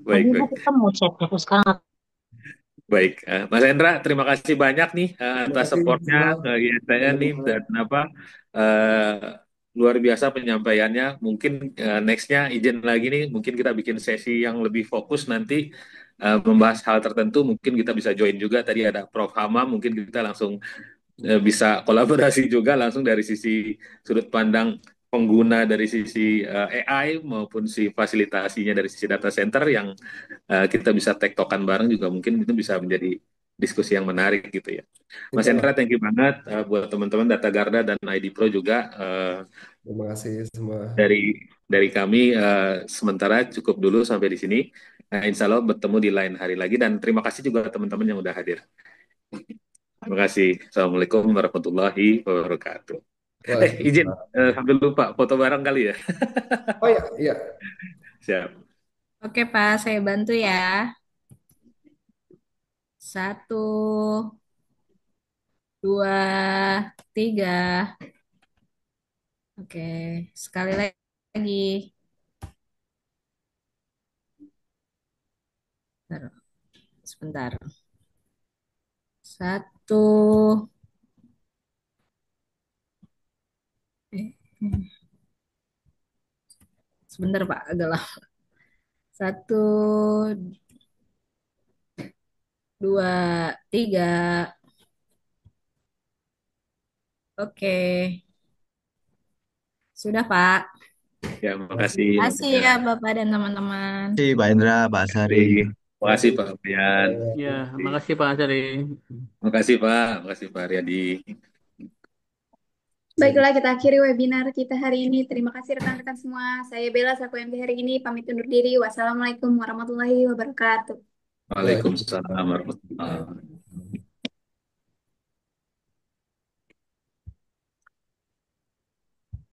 baik Bu, baik. kita mau cek aku sekarang. Baik, Mas Hendra, terima kasih banyak nih Terima atas kasih supportnya semua ke ISTN nih teman-teman. dan apa luar biasa penyampaiannya. Mungkin nextnya izin lagi nih, mungkin kita bikin sesi yang lebih fokus nanti membahas hal tertentu. Mungkin kita bisa join juga. Tadi ada Prof Hamam, mungkin kita langsung bisa kolaborasi juga langsung dari sisi sudut pandang pengguna dari sisi AI maupun si fasilitasinya dari sisi data center yang kita bisa tektokan bareng juga mungkin itu bisa menjadi diskusi yang menarik gitu ya. Mas Insya Allah. Hendra, thank you banget buat teman-teman Data Garda dan ID Pro juga Terima kasih semua. dari kami sementara cukup dulu sampai di sini. Insya Allah bertemu di lain hari lagi dan terima kasih juga teman-teman yang udah hadir. Terima kasih. Assalamualaikum warahmatullahi wabarakatuh. Izin Waalaikumsalam. sambil lupa foto bareng kali ya. Oh ya, iya. Siap. Oke, Pak, saya bantu ya. Satu, dua, tiga. Oke, sekali lagi. Bentar, sebentar. Satu. Eh, Sebentar, Pak, agak lama. Satu, dua, tiga. Oke, sudah, Pak. Ya, Terima kasih. makasih. Terima kasih Makasih. ya, Bapak dan teman-teman. Terima kasih Pak Indra, Pak Sari. Terima Makasih kasih. Pak Fian. Ya, makasih Pak Asari. Makasih Pak. Makasih Pak Aryadi. Baiklah, kita akhiri webinar kita hari ini. Terima kasih rekan-rekan semua. Saya Bella, selaku MC hari ini. Pamit undur diri. Wassalamualaikum warahmatullahi wabarakatuh. Waalaikumsalam warahmatullahi wabarakatuh.